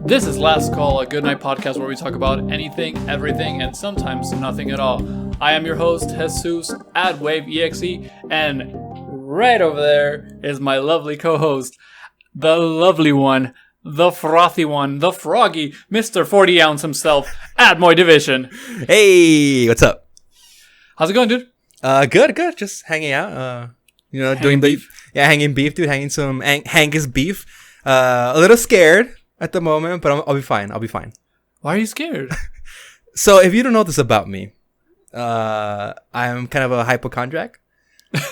This is Last Call, a Goodnight podcast where we talk about anything, everything, and sometimes nothing at all. I am your host, Jesus, at WaveEXE, and right over there is my lovely co-host, the lovely one, the frothy one, the froggy, Mr. 40 Ounce himself, at Moy Division. Hey, what's up? How's it going, dude? Good. Just hanging out. Doing beef. Yeah, hanging beef, dude. Hanging some Hangus beef. A little scared at the moment, but I'll be fine. Why are you scared? So, if you don't know this about me, I'm kind of a hypochondriac.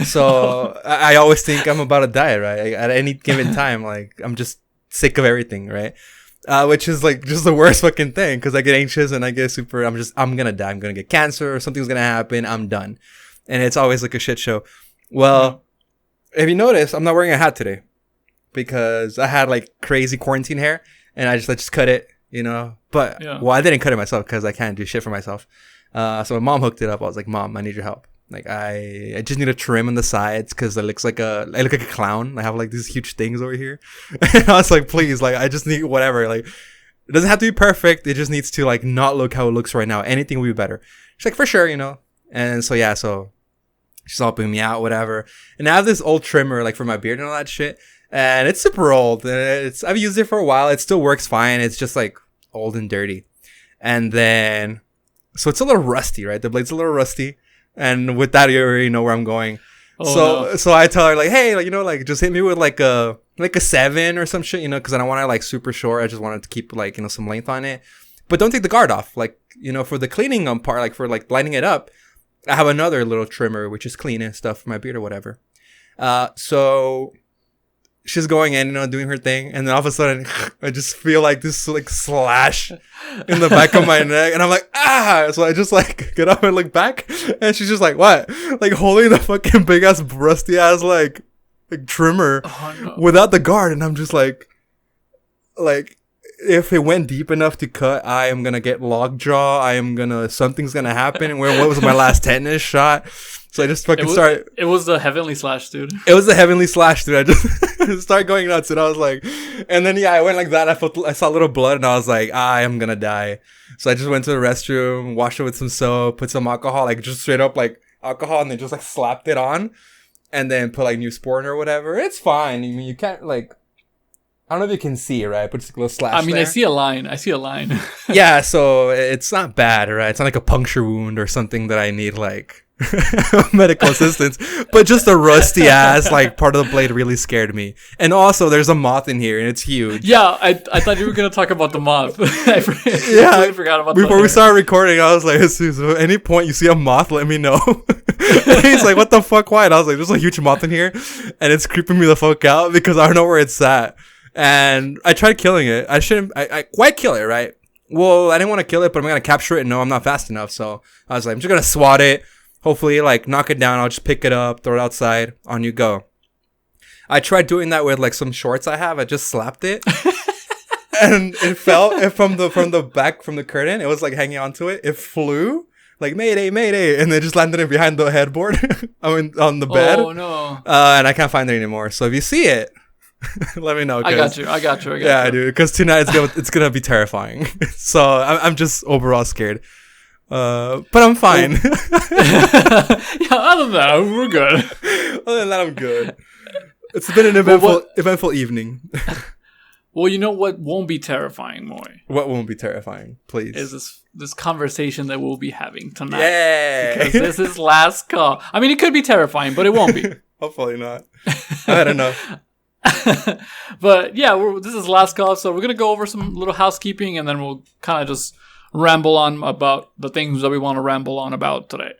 So, I always think I'm about to die, right? At any given time, like, I'm just sick of everything, right? Which is like just the worst fucking thing, because I get anxious and I get super, I'm gonna die. I'm gonna get cancer or something's gonna happen. I'm done. And it's always like a shit show. Well, if you notice, I'm not wearing a hat today because I had like crazy quarantine hair and I just cut it, But, well, I didn't cut it myself because I can't do shit for myself. So my mom hooked it up. I was like, Mom, I need your help. Like, I just need a trim on the sides because I look like a clown. I have like these huge things over here. And I was like, please, like, I just need whatever. Like, it doesn't have to be perfect. It just needs to like not look how it looks right now. Anything will be better. She's like, for sure, And so she's helping me out, whatever. And I have this old trimmer like for my beard and all that shit. And it's super old. I've used it for a while. It still works fine. It's just like old and dirty. And then, so it's a little rusty, right? The blade's a little rusty. And with that, you already know where I'm going. So I tell her like, hey, like, just hit me with like a 7 or some shit, because I don't want it like super short. I just wanted to keep like, some length on it, but don't take the guard off. Like, for the cleaning part, like for like lining it up, I have another little trimmer, which is clean and stuff for my beard or whatever. So she's going in, doing her thing. And then all of a sudden I just feel like this like slash in the back of my neck. And I'm like, ah! So I just like get up and look back. And she's just like, what? Like holding the fucking big ass rusty ass like trimmer without the guard. And I'm just like, if it went deep enough to cut, I am gonna get lockjaw. Something's gonna happen. And what was my last tetanus shot? So I just fucking started. It was the heavenly slash, dude. It was the heavenly slash, dude. I just started going nuts, and I was like, and then I went like that. I saw a little blood, and I was like, I am gonna die. So I just went to the restroom, washed it with some soap, put some alcohol, like just straight up like alcohol, and then just like slapped it on, and then put like Neosporin or whatever. It's fine. I mean, you can't like. I don't know if you can see, right? But it's like a little slash. I mean, there. I see a line. Yeah, so it's not bad, right? It's not like a puncture wound or something that I need like medical assistance. But just a rusty ass like part of the blade really scared me. And also, there's a moth in here, and it's huge. Yeah, I thought you were gonna talk about the moth. I forgot about. Before we started recording, I was like, at any point you see a moth, let me know. And he's like, what the fuck? Why? And I was like, there's a huge moth in here, and it's creeping me the fuck out because I don't know where it's at. And I tried killing it. I quite kill it, right? Well, I didn't want to kill it, but I'm going to capture it. And no, I'm not fast enough. So I was like, I'm just going to swat it. Hopefully, like, knock it down. I'll just pick it up, throw it outside. On you go. I tried doing that with, like, some shorts I have. I just slapped it. And it fell from the back, from the curtain. It was, like, hanging onto it. It flew. Like, mayday, mayday. And then just landed it behind the headboard. On the bed. Oh, no. And I can't find it anymore. So if you see it, let me know. I got you. Yeah, dude. Because tonight it's gonna be terrifying. So I'm just overall scared. But I'm fine. Yeah. Other than that, we're good. Other than that, I'm good. It's been an eventful evening. Well, you know what won't be terrifying, Moy? What won't be terrifying? Please. Is this conversation that we'll be having tonight? Yeah. Because this is Last Call. I mean, it could be terrifying, but it won't be. Hopefully not. I don't know. But yeah, this is Last Call, so we're gonna go over some little housekeeping, and then we'll kind of just ramble on about the things that we want to ramble on about today.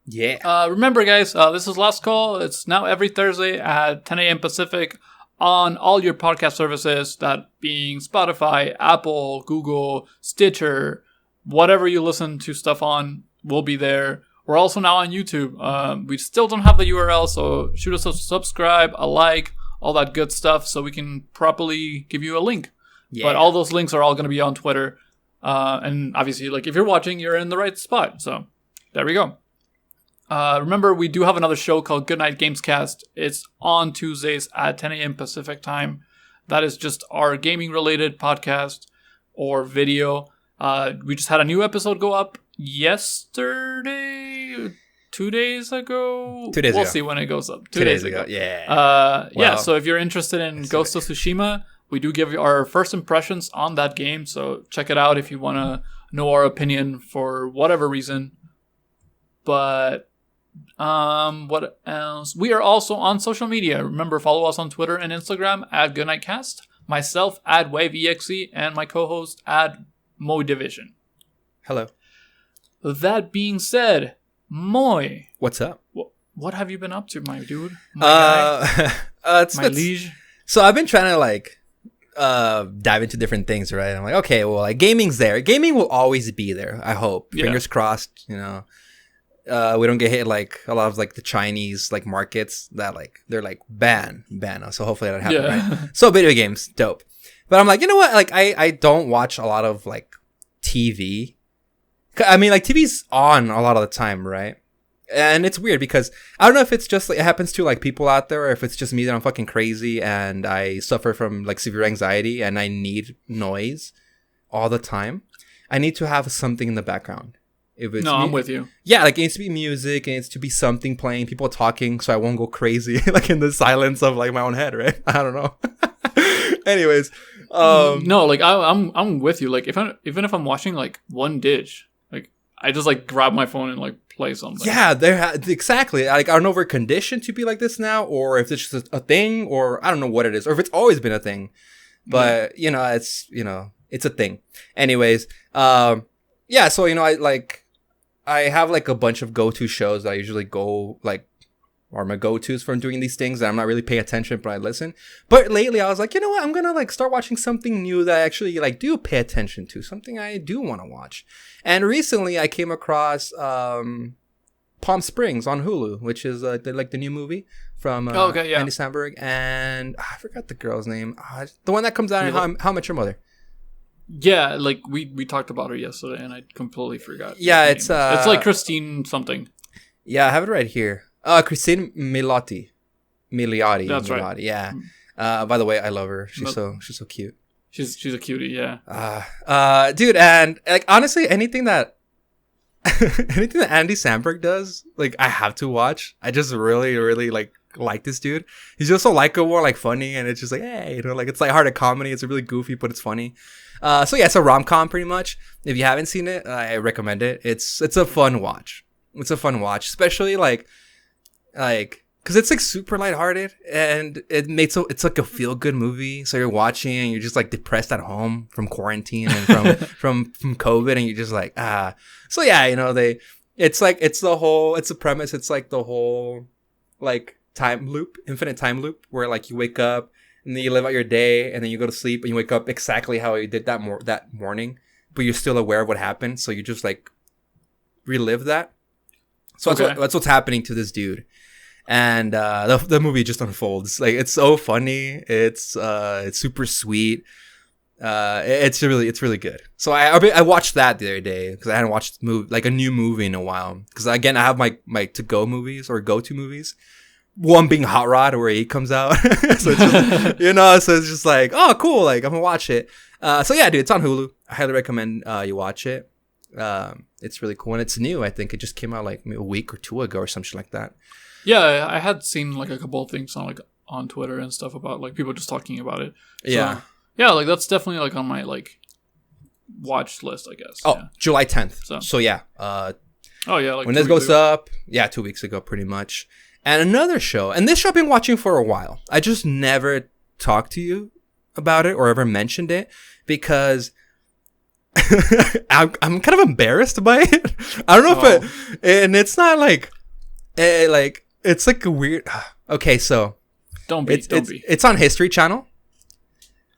Yeah. Remember, guys, this is Last Call. It's now every Thursday at 10 a.m. Pacific on all your podcast services, that being Spotify, Apple, Google, Stitcher, whatever you listen to stuff on, will be there. We're also now on YouTube. We still don't have the URL, so shoot us a subscribe, a like, all that good stuff, so we can properly give you a link. Yeah. But all those links are all going to be on Twitter. And obviously, like, if you're watching, you're in the right spot. So there we go. Remember, we do have another show called Goodnight Gamescast. It's on Tuesdays at 10 a.m. Pacific time. That is just our gaming-related podcast. or video. We just had a new episode go up yesterday, 2 days ago. 2 days ago. We'll see when it goes up. 2 days ago. Yeah. Yeah, so if you're interested in Ghost of Tsushima, we do give you our first impressions on that game. So check it out if you want to know our opinion for whatever reason. But what else? We are also on social media. Remember, follow us on Twitter and Instagram at GoodnightCast. Myself at WaveEXE and my co-host at MoDivision. Hello. That being said, Moy. What's up? What have you been up to, my dude? My guy? My liege? So I've been trying to like dive into different things, right? I'm like, okay, well, like gaming's there. Gaming will always be there, I hope. Yeah. Fingers crossed, you know. We don't get hit like a lot of like the Chinese like markets that like they're like ban. So hopefully that happens, right? So video games, dope. But I'm like, you know what? Like I don't watch a lot of like TV. I mean, like TV's on a lot of the time, right? And it's weird because I don't know if it's just like it happens to like people out there, or if it's just me that I'm fucking crazy and I suffer from like severe anxiety and I need noise all the time. I need to have something in the background. If it's I'm with you. Yeah, like it needs to be music, it needs to be something playing, people talking, so I won't go crazy like in the silence of like my own head, right? I don't know. Anyways, no, like I'm with you. Like even if I'm watching like one dish, like I just like grab my phone and like play something. Yeah, exactly. Like I don't know if we're conditioned to be like this now, or if it's just a thing, or I don't know what it is, or if it's always been a thing. But it's a thing. Anyways, yeah. So I have like a bunch of go-to shows that I usually go like, or my go-tos from doing these things that I'm not really paying attention, but I listen. But lately I was like, you know what? I'm going to like start watching something new that I actually like do pay attention to, something I do want to watch. And recently I came across Palm Springs on Hulu, which is the new movie from Andy Samberg. And I forgot the girl's name. The one that comes out in How I Met Your Mother. Yeah, like we talked about her yesterday, and I completely forgot. Yeah, it's like Christine something. Yeah, I have it right here. Christine Milioti. That's right. Yeah. By the way, I love her. She's so cute. She's a cutie. Yeah. Dude, and like honestly, anything that Andy Samberg does, like I have to watch. I just really, really like this dude. He's just so likable, like funny, and it's just like, hey, like it's like hearted comedy. It's really goofy, but it's funny. So yeah, it's a rom-com pretty much. If you haven't seen it, I recommend it. It's a fun watch. It's a fun watch, especially like because it's like super lighthearted, and it's like a feel-good movie. So you're watching and you're just like depressed at home from quarantine and from COVID, and you're just like So yeah, it's the premise. It's like the whole like infinite time loop where like you wake up and then you live out your day and then you go to sleep and you wake up exactly how you did that morning, but you're still aware of what happened. So you just like relive that. So that's what's happening to this dude. And the movie just unfolds. Like it's so funny. It's super sweet. It's really good. So I watched that the other day because I hadn't watched a new movie in a while. Because again, I have my to-go movies or go-to movies. One being Hot Rod, where he comes out. So it's just, so it's just like, oh, cool. Like, I'm going to watch it. So yeah, dude, it's on Hulu. I highly recommend you watch it. It's really cool. And it's new. I think it just came out like a week or two ago or something like that. Yeah, I had seen like a couple of things on Twitter and stuff about like people just talking about it. So, yeah, like that's definitely like on my like watch list, I guess. Oh, yeah. July 10th. So yeah. Oh yeah, like when this goes up, 2 weeks ago, pretty much. And another show, and this show I've been watching for a while. I just never talked to you about it or ever mentioned it because I'm kind of embarrassed by it. I don't know and it's not like, it's like a weird. Okay, so don't be. It's on History Channel,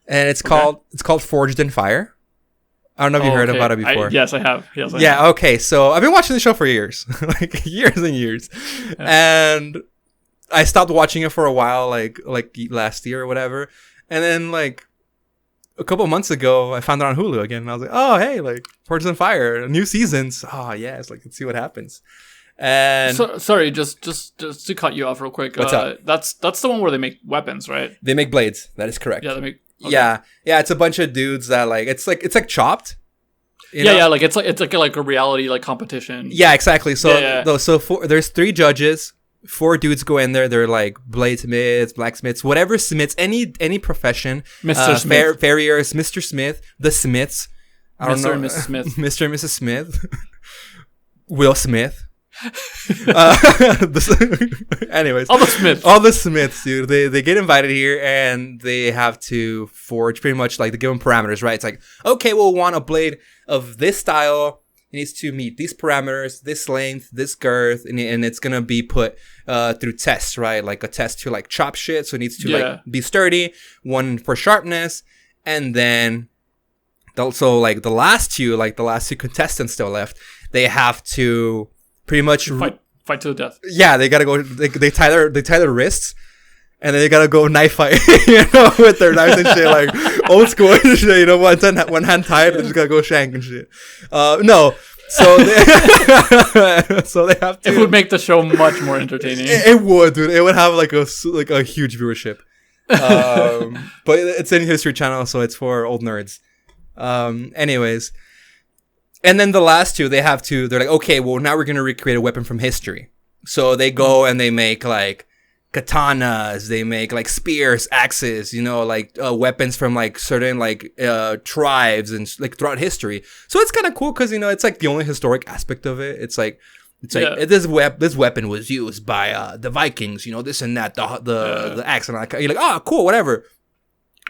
and it's called Forged in Fire. I don't know if you heard about it before. Yes, I have. Yeah. Okay. So I've been watching the show for years, like years and years, and I stopped watching it for a while, like last year or whatever, and then like a couple of months ago, I found it on Hulu again, and I was like, oh hey, like Forged in Fire, new seasons. Oh yes, like let's see what happens. And sorry, just to cut you off real quick. What's up? That's the one where they make weapons, right? They make blades. That is correct. Yeah, they make. Okay. Yeah, it's a bunch of dudes that like it's like Chopped. Yeah, like it's like a reality like competition. Yeah, exactly. So there's 3 judges. 4 dudes go in there. They're like bladesmiths, blacksmiths, whatever smiths, any profession. Mr. Smith, farriers, Mr. Smith, the Smiths. I don't know. Mr. and Mrs. Smith, Mr. and Mrs. Smith, Will Smith. Anyways, all the Smiths, dude. They get invited here and they have to forge pretty much like they give them parameters, right? It's like, okay, we'll want a blade of this style. It needs to meet these parameters, this length, this girth, and it's gonna be put through tests, right? Like a test to like chop shit, so it needs to like be sturdy. One for sharpness, and then also like the last two contestants still left, they have to pretty much fight to the death. Yeah, they gotta go. They tie their wrists, and then they gotta go knife fight, with their knives and shit, like old school and shit. One hand tied, they just gotta go shank and shit. No, so they have to. It would make the show much more entertaining. It would, dude. It would have like a huge viewership. But it's in History Channel, so it's for old nerds. Anyways. And then the last two, they're like, okay, well, now we're going to recreate a weapon from history. So they go and they make like katanas, they make like spears, axes, like weapons from like certain like tribes and like throughout history. So it's kind of cool because, it's like the only historic aspect of it. It's like this weapon was used by the Vikings, this and that, the axe and all that. You're like, oh, cool, whatever.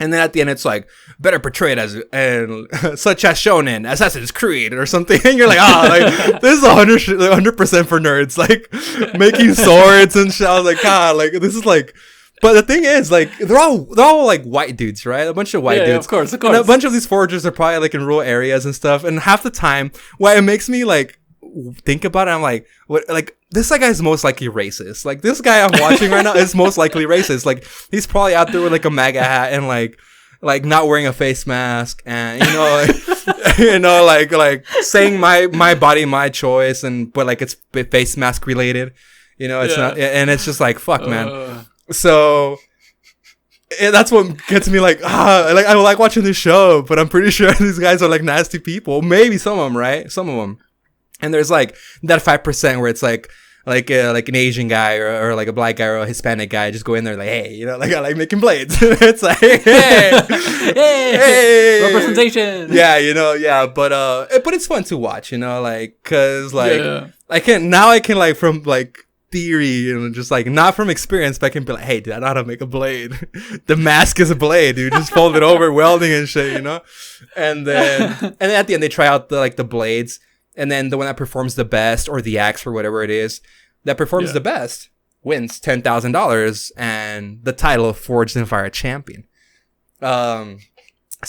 And then at the end, it's like, better portrayed as, and such as shown in Assassin's Creed or something. And you're like, like, this is 100% for nerds. Like, making swords and shit. I was like, God, like, this is like, but the thing is, like, they're all like white dudes, right? A bunch of white dudes. Yeah, of course. And a bunch of these foragers are probably like in rural areas and stuff. And half the time, why it makes me like, think about it, I'm like, what, like, this guy is most likely racist. Like, this guy I'm watching right now is most likely racist. Like, he's probably out there with like a MAGA hat and like not wearing a face mask and like saying my body, my choice, but like it's face mask related. It's not, and it's just like, fuck, man. So that's what gets me like, like I like watching this show, but I'm pretty sure these guys are like nasty people. Maybe some of them, right? Some of them. And there's like that 5% where it's like an Asian guy or like a black guy or a Hispanic guy just go in there like, hey, like I like making blades. It's like, hey, representation. Yeah, but it's fun to watch, like, cause like I can like from like theory and just like not from experience, but I can be like, hey, dude, I know how to make a blade. The mask is a blade, dude. Just fold it over, welding and shit, and then at the end they try out the blades. And then the one that performs the best, or the axe, or whatever it is, that performs the best, wins $10,000 and the title of Forged in Fire champion. So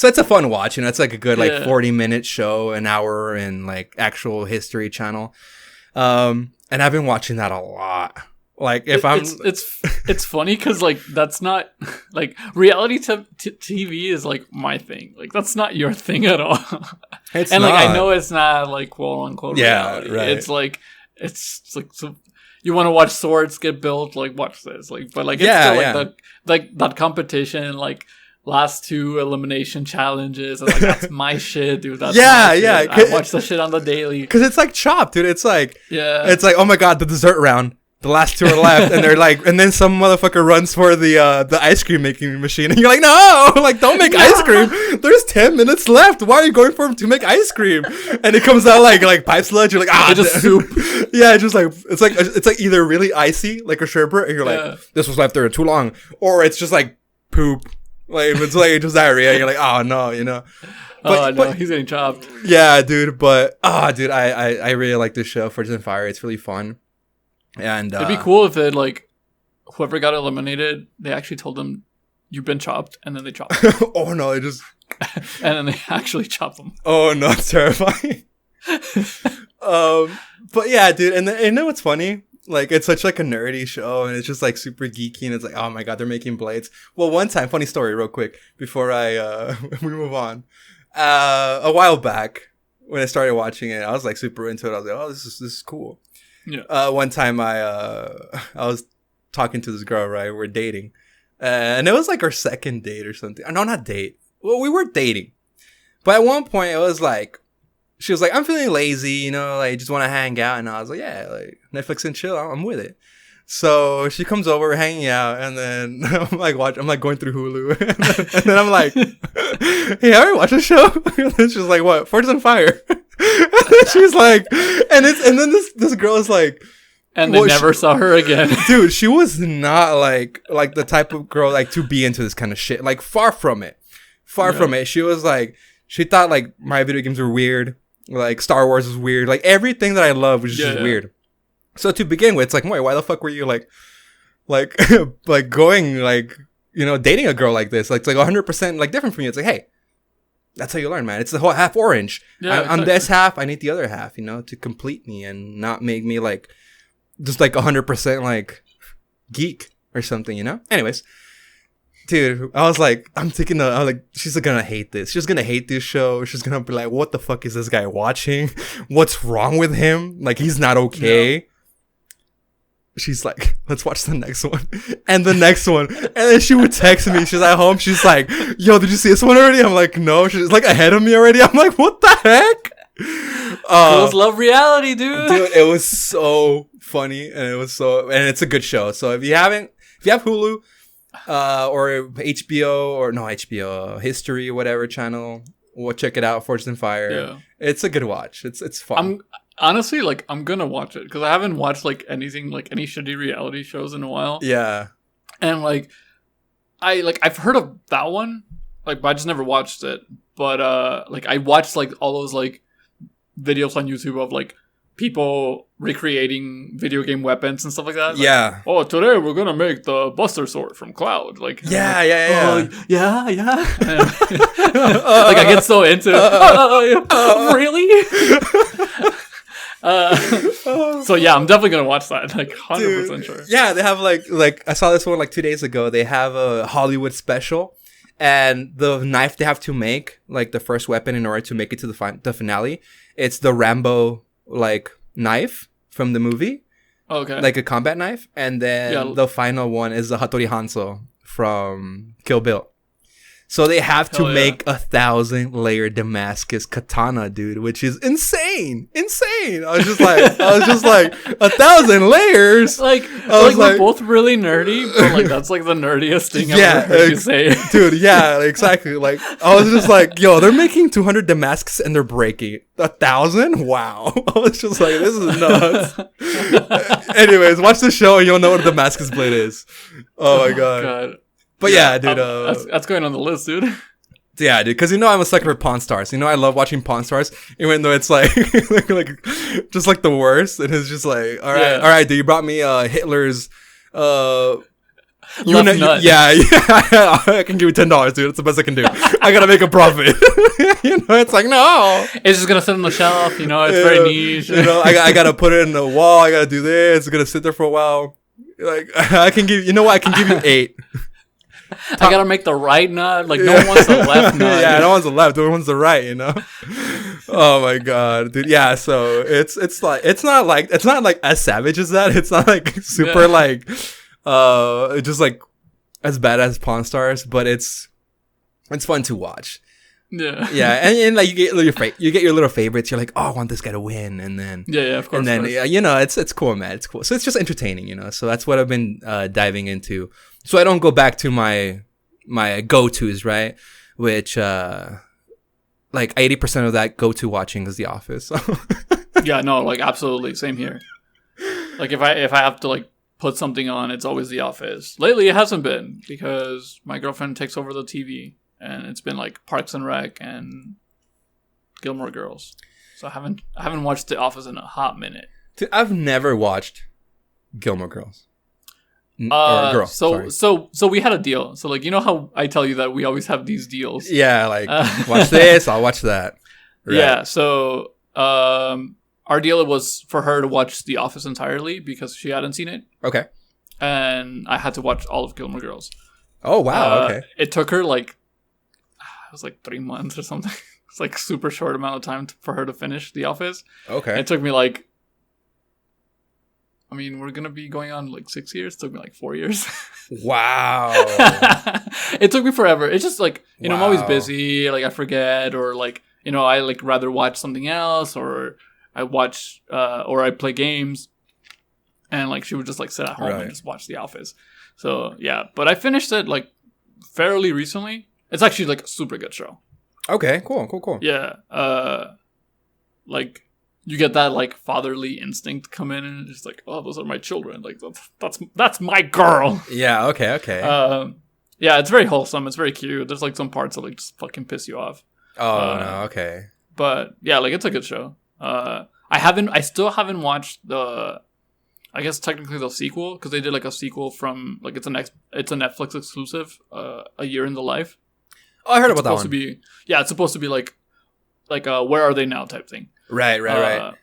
it's a fun watch. It's like a good 40-minute show, an hour in like actual History Channel. And I've been watching that a lot. Like if it's funny because like that's not like reality TV is like my thing. Like that's not your thing at all. It's and not. Like I know it's not like quote unquote reality. Right. It's like so you want to watch swords get built, like watch this. Like but like it's still like that competition, like last 2 elimination challenges. Like that's my shit, dude. That's my shit. I watch the shit on the daily. Cause it's like Chopped, dude. It's like it's like, oh my god, the dessert round. The last 2 are left, and they're like, and then some motherfucker runs for the ice cream making machine, and you're like, no, like don't make ice cream. There's 10 minutes left. Why are you going for him to make ice cream? And it comes out like pipe sludge. You're like, it's just soup. Yeah, it's just like it's like either really icy, like a sherbet, and you're like, this was left there too long, or it's just like poop, like it's like just diarrhea. You're like, oh no, But he's getting chopped. Yeah, dude. But I really like this show, Forged in Fire. It's really fun. And it'd be cool if it like whoever got eliminated, they actually told them you've been chopped, and then they chopped them. Oh no, they just and then they actually chop them. Oh no, it's terrifying. But yeah, dude, and you know what's funny? Like it's such like a nerdy show, and it's just like super geeky, and it's like, oh my god, they're making blades. Well, one time, funny story, real quick, before we move on. A while back, when I started watching it, I was like super into it. I was like, oh, this is cool. Yeah. One time I was talking to this girl, right? We're dating. And it was like our second date or something. No, not date. Well, we were dating. But at one point, it was like, she was like, I'm feeling lazy, you know, like, just want to hang out. And I was like, yeah, like, Netflix and chill, I'm with it. So she comes over, we're hanging out, and then I'm like going through Hulu. and then I'm like, hey, I already watched the show. And then she's like, what? Forged on Fire. And then she's like, and then this girl is like, and they never saw her again. Dude, she was not like the type of girl like to be into this kind of shit. Like, far from it. Far from it. She was like, she thought like my video games were weird. Like Star Wars was weird. Like everything that I love was just weird. So to begin with, it's like, why the fuck were you like going like, you know, dating a girl like this? Like, it's like 100% like different from you. It's like, hey, that's how you learn, man. It's the whole half orange. Yeah, I'm this half. I need the other half, you know, to complete me and not make me like just like 100% like geek or something, you know? Anyways, dude, I was like, she's gonna hate this. She's gonna hate this show. She's gonna be like, what the fuck is this guy watching? What's wrong with him? Like, he's not okay. Yeah. She's like, let's watch the next one. And the next one. And then she would text me. She's at home. She's like, yo, did you see this one already? I'm like, no. She's like ahead of me already. I'm like, what the heck? Girls love reality, dude. Dude, it was so funny. And it's a good show. So if you have Hulu, or HBO, History, whatever channel, we'll check it out. Forged in Fire. Yeah. It's a good watch. It's fun. Honestly, like, I'm gonna watch it because I haven't watched like anything, like any shitty reality shows in a while. Yeah, and I've heard of that one, like, but I just never watched it. But like I watched like all those like videos on YouTube of like people recreating video game weapons and stuff like that. Like, yeah. Oh, today we're gonna make the Buster Sword from Cloud. Like, yeah. Like, I get so into it. Really? So yeah, I'm definitely gonna watch that. Like 100% sure. Yeah, they have like I saw this one like 2 days ago. They have a Hollywood special, and the knife they have to make, like the first weapon in order to make it to the finale, it's the Rambo like knife from the movie. Okay. Like a combat knife, and then the final one is the Hattori Hanzo from Kill Bill. So they have to make 1,000-layer Damascus katana, dude, which is insane. I was just like 1,000 layers. Like we're both really nerdy, but like that's like the nerdiest thing I've ever heard you say. Dude, yeah, exactly. Like I was just like, yo, they're making 200 Damascus and they're breaking 1,000. Wow. I was just like, this is nuts. Anyways, watch the show and you'll know what a Damascus blade is. Oh my god. But yeah, dude. That's going on the list, dude. Yeah, dude. Because you know I'm a sucker for Pawn Stars. You know I love watching Pawn Stars, even though it's like, like just like the worst. And it's just like, all right, dude. You brought me Hitler's left nut. Yeah. I can give you $10, dude. That's the best I can do. I gotta make a profit. You know, it's like, no. It's just gonna sit on the shelf. You know, it's very niche. You know, I gotta put it in the wall. I gotta do this. It's gonna sit there for a while. Like I can give you know what? I can give you 8. I gotta make the right nut. Like no one wants the left nut. Yeah, no one's the left. No one's the right. You know. Oh my god, dude. Yeah. So it's not like as savage as that. It's not like super like just like as bad as Pawn Stars, but it's fun to watch. Yeah. Yeah, and like you get your little favorites. You're like, oh, I want this guy to win, and then of course. And then you know, it's cool, man. It's cool. So it's just entertaining, you know. So that's what I've been diving into. So I don't go back to my go-tos, right? Which like 80% of that go-to watching is The Office. So. Yeah, no, like absolutely, same here. Like if I have to like put something on, it's always The Office. Lately, it hasn't been because my girlfriend takes over the TV. And it's been like Parks and Rec and Gilmore Girls. So I haven't watched The Office in a hot minute. Dude, I've never watched Gilmore Girls. Or Girl. So we had a deal. So like, you know how I tell you that we always have these deals? Yeah, like watch this, I'll watch that. Right. Yeah, so our deal was for her to watch The Office entirely because she hadn't seen it. Okay. And I had to watch all of Gilmore Girls. Oh wow, okay. It took her like it was like 3 months or something. It's like super short amount of time for her to finish The Office. Okay. It took me like I mean, we're gonna be going on like 6 years. It took me like 4 years. Wow. It took me forever. It's just like, you know, I'm always Wow. busy. Like I forget, or like, you know, I like rather watch something else, or I watch, or I play games. And like she would just like sit at home Right. and just watch The Office. So yeah, but I finished it like fairly recently. It's actually like a super good show. Okay, cool. Yeah. Like you get that like fatherly instinct come in, and it's just like, oh, those are my children. Like that's my girl. Yeah, okay. Yeah, it's very wholesome. It's very cute. There's like some parts that like just fucking piss you off. No, okay. But yeah, like it's a good show. I still haven't watched I guess technically the sequel, because they did like a sequel from like it's a Netflix exclusive, A Year in the Life. Oh, I heard It's about that supposed one. to be, yeah, it's supposed to be like Where Are They Now type thing. Right.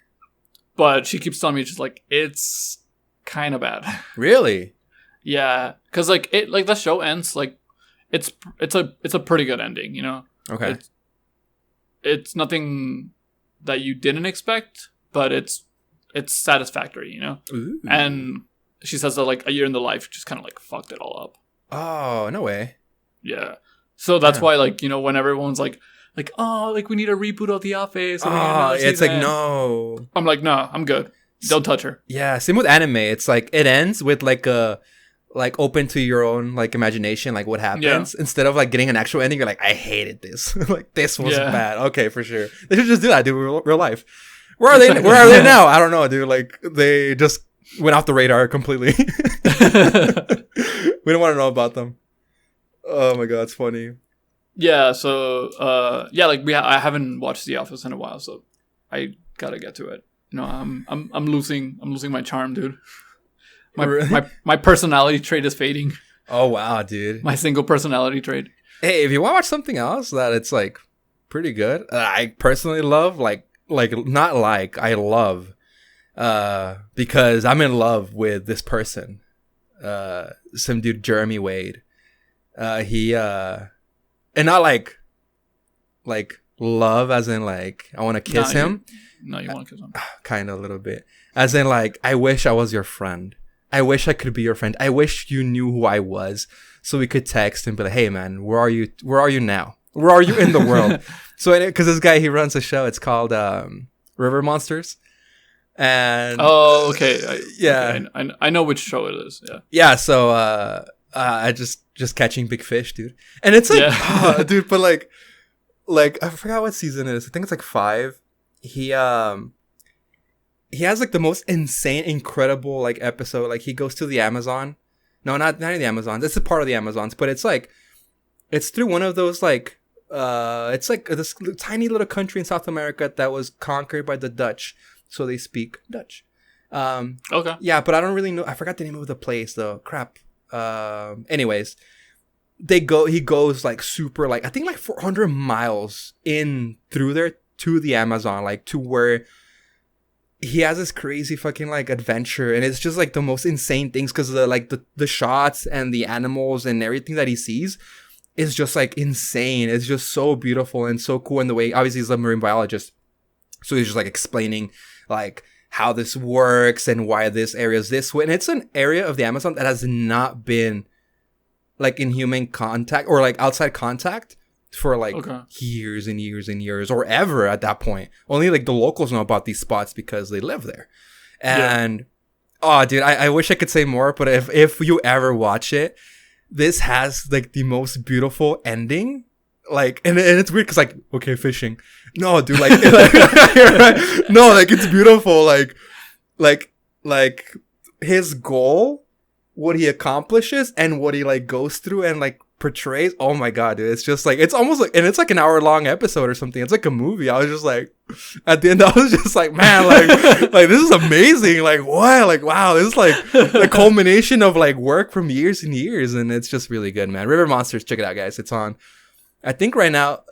But she keeps telling me, just like, it's kind of bad. Really? Yeah, because like the show ends like it's a pretty good ending, you know. Okay. It's nothing that you didn't expect, but it's satisfactory, you know. Ooh. And she says that like A Year in the Life just kind of like fucked it all up. Oh, no way. Yeah. So that's Yeah. why, like, you know, when everyone's like, oh, like we need a reboot of The Office. Oh, we need another it's like, season. no. I'm like, no, I'm good. Don't touch her. Yeah, same with anime. It's like it ends with like a open to your own like imagination, like what happens, instead of like getting an actual ending. You're like, I hated this. Like this was bad. Okay, for sure. They should just do that, dude. Real life. Where are they? Where are they now? I don't know, dude. Like they just went off the radar completely. We don't want to know about them. Oh my god, it's funny. Yeah. So, yeah, like I haven't watched The Office in a while, so I gotta get to it. You know, I'm losing my charm, dude. My personality trait is fading. Oh wow, dude. My single personality trait. Hey, if you want to watch something else that it's like pretty good, I personally love I love because I'm in love with this person, some dude Jeremy Wade. He and not like love as in like I want to kiss him. No, you want to kiss him? Kind of a little bit, as in like I wish I was your friend. I wish I could be your friend. I wish you knew who I was, so we could text and be like, "Hey, man, where are you? Where are you now? Where are you in the world?" So, because this guy, he runs a show. It's called River Monsters, and Oh, okay. yeah, okay, I know which show it is. Yeah. yeah. So, I just catching big fish, dude. And it's like, Yeah. dude, but like I forgot what season it is. I think it's like 5. He has like the most insane, incredible like episode. Like he goes to the Amazon. No, not in the Amazon. This is part of the Amazons, but it's like it's through one of those like it's like this tiny little country in South America that was conquered by the Dutch, so they speak Dutch. Okay. Yeah, but I don't really know. I forgot the name of the place though. Crap. Anyways, he goes like super like I think like 400 miles in through there to the Amazon, like to where he has this crazy fucking like adventure, and it's just like the most insane things because the shots and the animals and everything that he sees is just like insane. It's just so beautiful and so cool. And the way, obviously he's a marine biologist, so he's just like explaining like how this works and why this area is this way. And it's an area of the Amazon that has not been like in human contact or like outside contact for like years and years and years or ever at that point. Only like the locals know about these spots because they live there. And oh dude, I wish I could say more, but if you ever watch it, this has like the most beautiful ending. Like and it's weird because like, okay, fishing. No, dude, like, no, like it's beautiful. Like his goal, what he accomplishes and what he like goes through and like portrays. Oh my god, dude, it's just like it's almost like, and it's like an hour-long episode or something. It's like a movie. I was just like, at the end, I was just like, man, like this is amazing. Like what? Like wow, this is like the culmination of like work from years and years, and it's just really good, man. River Monsters, check it out, guys. It's on. I think right now,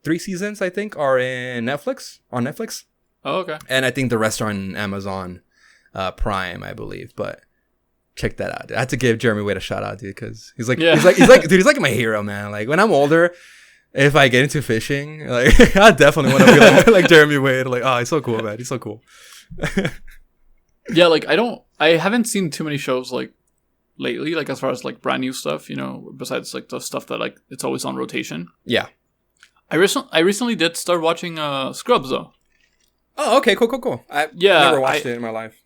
3 seasons I think are in Netflix on Netflix. Oh, okay. And I think the rest are on Amazon Prime, I believe, but. Check that out, dude. I had to give Jeremy Wade a shout out, dude, because he's like, dude, he's like my hero, man. Like when I'm older, if I get into fishing, like I definitely want to be like Jeremy Wade. Like, oh, he's so cool, man. He's so cool. Yeah, like I haven't seen too many shows like lately, like as far as like brand new stuff, you know, besides like the stuff that like it's always on rotation. Yeah. I recently did start watching Scrubs though. Oh, okay, cool. I've never watched it in my life.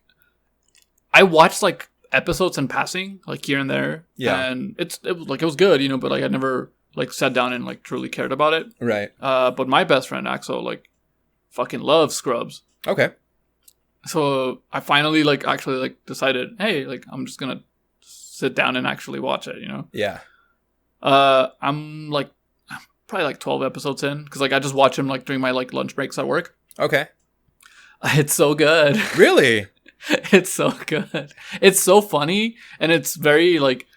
I watched like episodes in passing, like here and there. Yeah. And it was good, you know, but like I never like sat down and like truly cared about it. Right. But my best friend Axel like fucking loves Scrubs. Okay. So I finally like actually like decided, hey, like I'm just gonna sit down and actually watch it, you know? Yeah. I'm probably like 12 episodes in because like I just watch them like during my like lunch breaks at work. Okay. It's so good. Really? It's so good. It's so funny and it's very like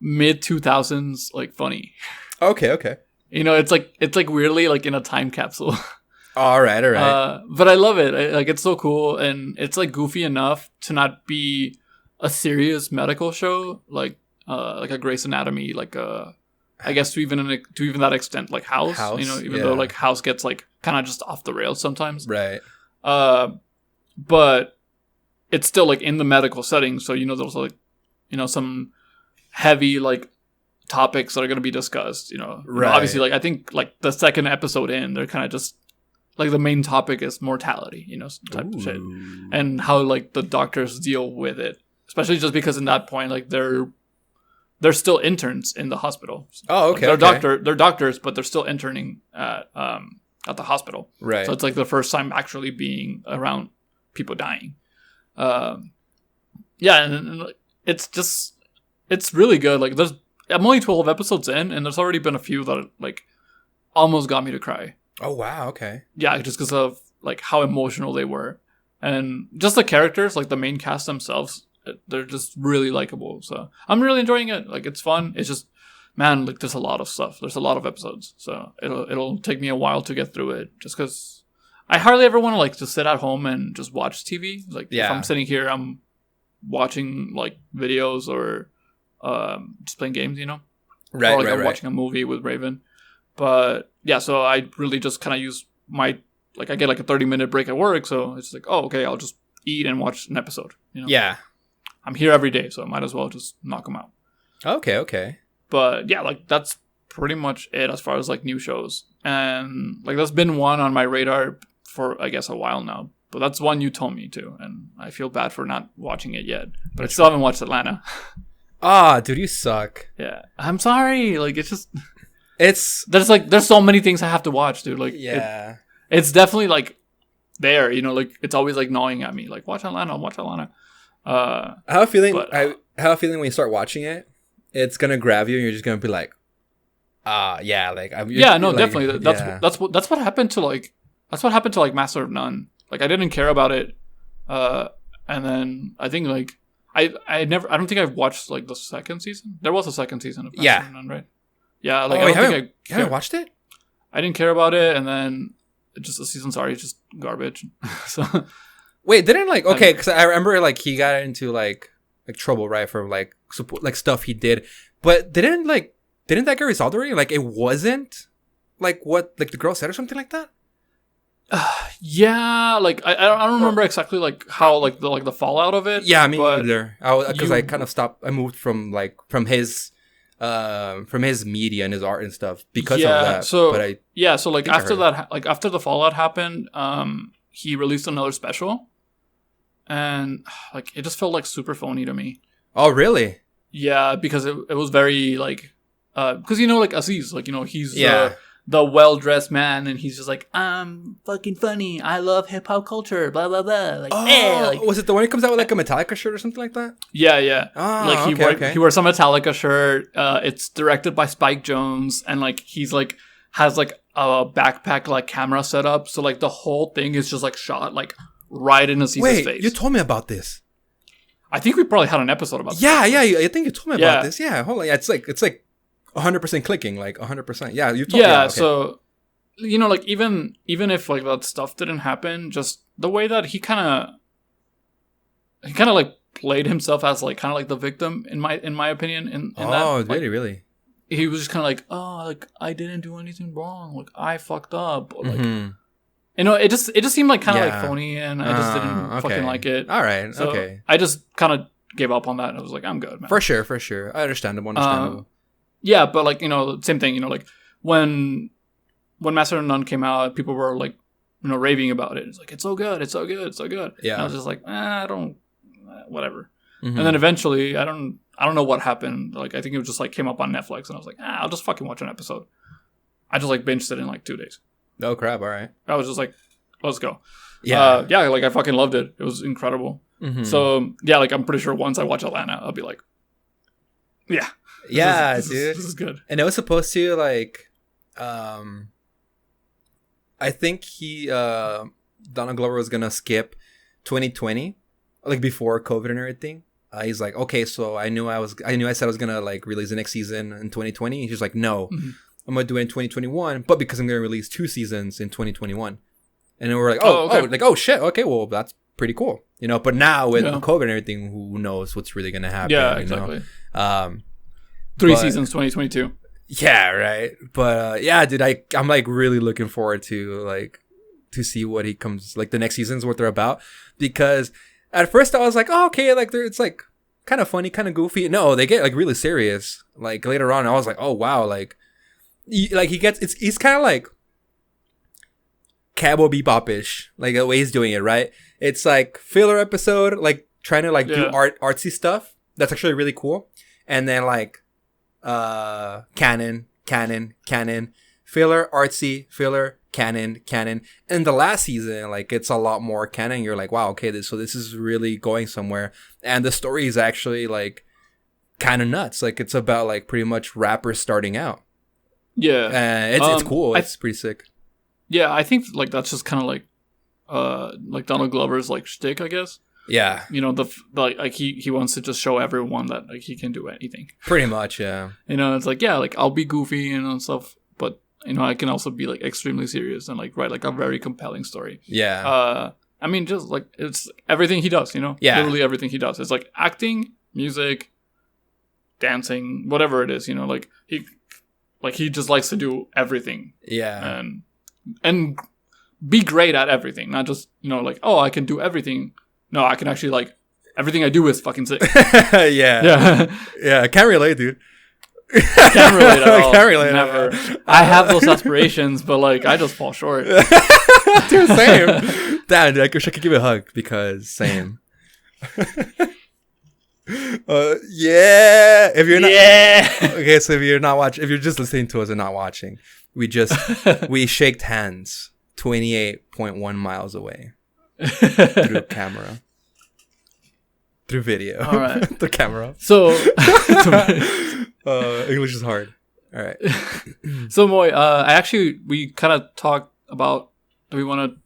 mid 2000s like funny. Okay. You know, it's like weirdly like in a time capsule. All right. But I love it. Like it's so cool and it's like goofy enough to not be a serious medical show like a Grey's Anatomy, like I guess to even that extent, like House, you know, even though like House gets like kind of just off the rails sometimes, right? But it's still like in the medical setting, so you know there's like, you know, some heavy like topics that are going to be discussed, you know. Right. Obviously, like I think like the second episode in, they're kind of just like the main topic is mortality, you know, type of shit, and how like the doctors deal with it, especially just because in that point like they're still interns in the hospital. Oh, okay. Like, they're doctors, but they're still interning at the hospital. Right. So it's like the first time actually being around people dying. Yeah, and it's really good. Like I'm only 12 episodes in, and there's already been a few that like almost got me to cry. Oh wow. Okay. Yeah, just because of like how emotional they were, and just the characters, like the main cast themselves. They're just really likable. So I'm really enjoying it. Like it's fun. It's just, man, like there's a lot of stuff. There's a lot of episodes. So it'll take me a while to get through it just because I hardly ever want to like just sit at home and just watch TV. Like if I'm sitting here, I'm watching like videos or just playing games, you know? Right, or like I'm watching a movie with Raven. But yeah, so I really just kind of use my, like I get like a 30-minute break at work. So it's like, oh, okay, I'll just eat and watch an episode. You know? Yeah. I'm here every day, so I might as well just knock them out. Okay. But yeah, like that's pretty much it as far as like new shows. And like that's been one on my radar for I guess a while now. But that's one you told me to, and I feel bad for not watching it yet. But I still haven't watched Atlanta. Dude, you suck. Yeah. I'm sorry. Like it's there's there's so many things I have to watch, dude. Like yeah. It's definitely like there, you know, like it's always like gnawing at me. Like watch Atlanta. I have a feeling. I have a feeling when you start watching it, it's gonna grab you, and you're just gonna be like, yeah, like definitely. That's what happened to like Master of None. Like I didn't care about it, and then I think like I don't think I've watched like the second season. There was a second season of Master of None, right? Yeah, like I don't think I haven't watched it. I didn't care about it, and then just the season's already just garbage. So. Wait, didn't like okay? Because I remember like he got into like trouble, right, for like like stuff he did, but didn't that get resolved already? Like it wasn't like what like the girl said or something like that. Yeah, like I don't remember exactly like how like the fallout of it. Yeah, me neither. Because I kind of stopped. I moved from his media and his art and stuff because of that. So but so like after that, like after the fallout happened, he released another special. And like it just felt like super phony to me. Oh really? Yeah, because it was very like because you know like Aziz, like you know he's the well-dressed man, and he's just like I'm fucking funny. I love hip hop culture. Blah blah blah. Like like, was it the one who comes out with like a Metallica shirt or something like that? Yeah. Like he wears some Metallica shirt. It's directed by Spike Jonze, and like he's like has like a backpack like camera set up, so like the whole thing is just like shot like. Right in Aziz's face. You told me about this. I think we probably had an episode about this. Yeah, I think you told me about this. Yeah, hold on. Yeah, it's like 100% clicking, like 100%. Yeah, you told me. Yeah, so you know, like even if like that stuff didn't happen, just the way that he kind of like played himself as like kind of like the victim in my opinion. In that, like, really. He was just kind of like, oh, like I didn't do anything wrong, like I fucked up, like. it just seemed like kind of like phony, and I just didn't fucking like it. All right, so okay. I just kind of gave up on that, and I was like, I'm good, man. For sure. Understandable. Yeah, but like same thing. Like when Master of None came out, people were like raving about it. It's like it's so good. Yeah, and I was just like, I don't, whatever. Mm-hmm. And then eventually, I don't know what happened. Like I think it just like came up on Netflix, and I was like, I'll just fucking watch an episode. I just like binged it in like 2 days. Oh crap! All right. I was just like, let's go. Yeah. Like I fucking loved it. It was incredible. Mm-hmm. So yeah, like I'm pretty sure once I watch Atlanta, I'll be like, yeah, dude, this is good. And it was supposed to like, I think Donald Glover was gonna skip 2020, like before COVID and everything. He's like, okay, so I knew I said I was gonna like release the next season in 2020. He's like, no, I'm gonna do it in 2021, but because I'm gonna release 2 seasons in 2021. And then we're like, oh shit, okay, well that's pretty cool, But now with COVID and everything, who knows what's really gonna happen? Yeah, exactly. 3 seasons, 2022. Yeah, right. But yeah, dude, I'm like really looking forward to see what he comes like the next seasons, what they're about, because at first I was like, oh, okay, like it's like kind of funny, kind of goofy. No, they get like really serious. Like later on, I was like, oh wow, like he's kind of like Cowboy Bebop-ish, like the way he's doing it, right? It's like filler episode, like trying to like do artsy stuff. That's actually really cool. And then like canon, filler, artsy, filler, canon. And the last season, like it's a lot more canon. You're like, wow, okay, this is really going somewhere. And the story is actually like kind of nuts. Like it's about like pretty much rappers starting out. Yeah. It's cool. It's pretty sick. Yeah, I think like that's just kind of like Donald Glover's like shtick, I guess. Yeah. Like he wants to just show everyone that like he can do anything. Pretty much, yeah. It's like, yeah, like I'll be goofy and stuff, but I can also be like extremely serious and like write like a very compelling story. Yeah. I mean, just like it's everything he does, Yeah. Literally everything he does. It's like acting, music, dancing, whatever it is, like he just likes to do everything. Yeah. And be great at everything, not just, like, oh, I can do everything. No, I can actually, like, everything I do is fucking sick. Yeah. I can't relate, dude. Can't relate at all. Can't relate. Never. I have those aspirations, but, like, I just fall short. Dude, same. Damn, dude, I wish I could give you a hug because same. Yeah. If you're not. Yeah. Okay, so if you're just listening to us and not watching, we shaked hands 28.1 miles away through camera. Through video. All right. The camera. So English is hard. All right. So Moy, we kind of talked about, do we want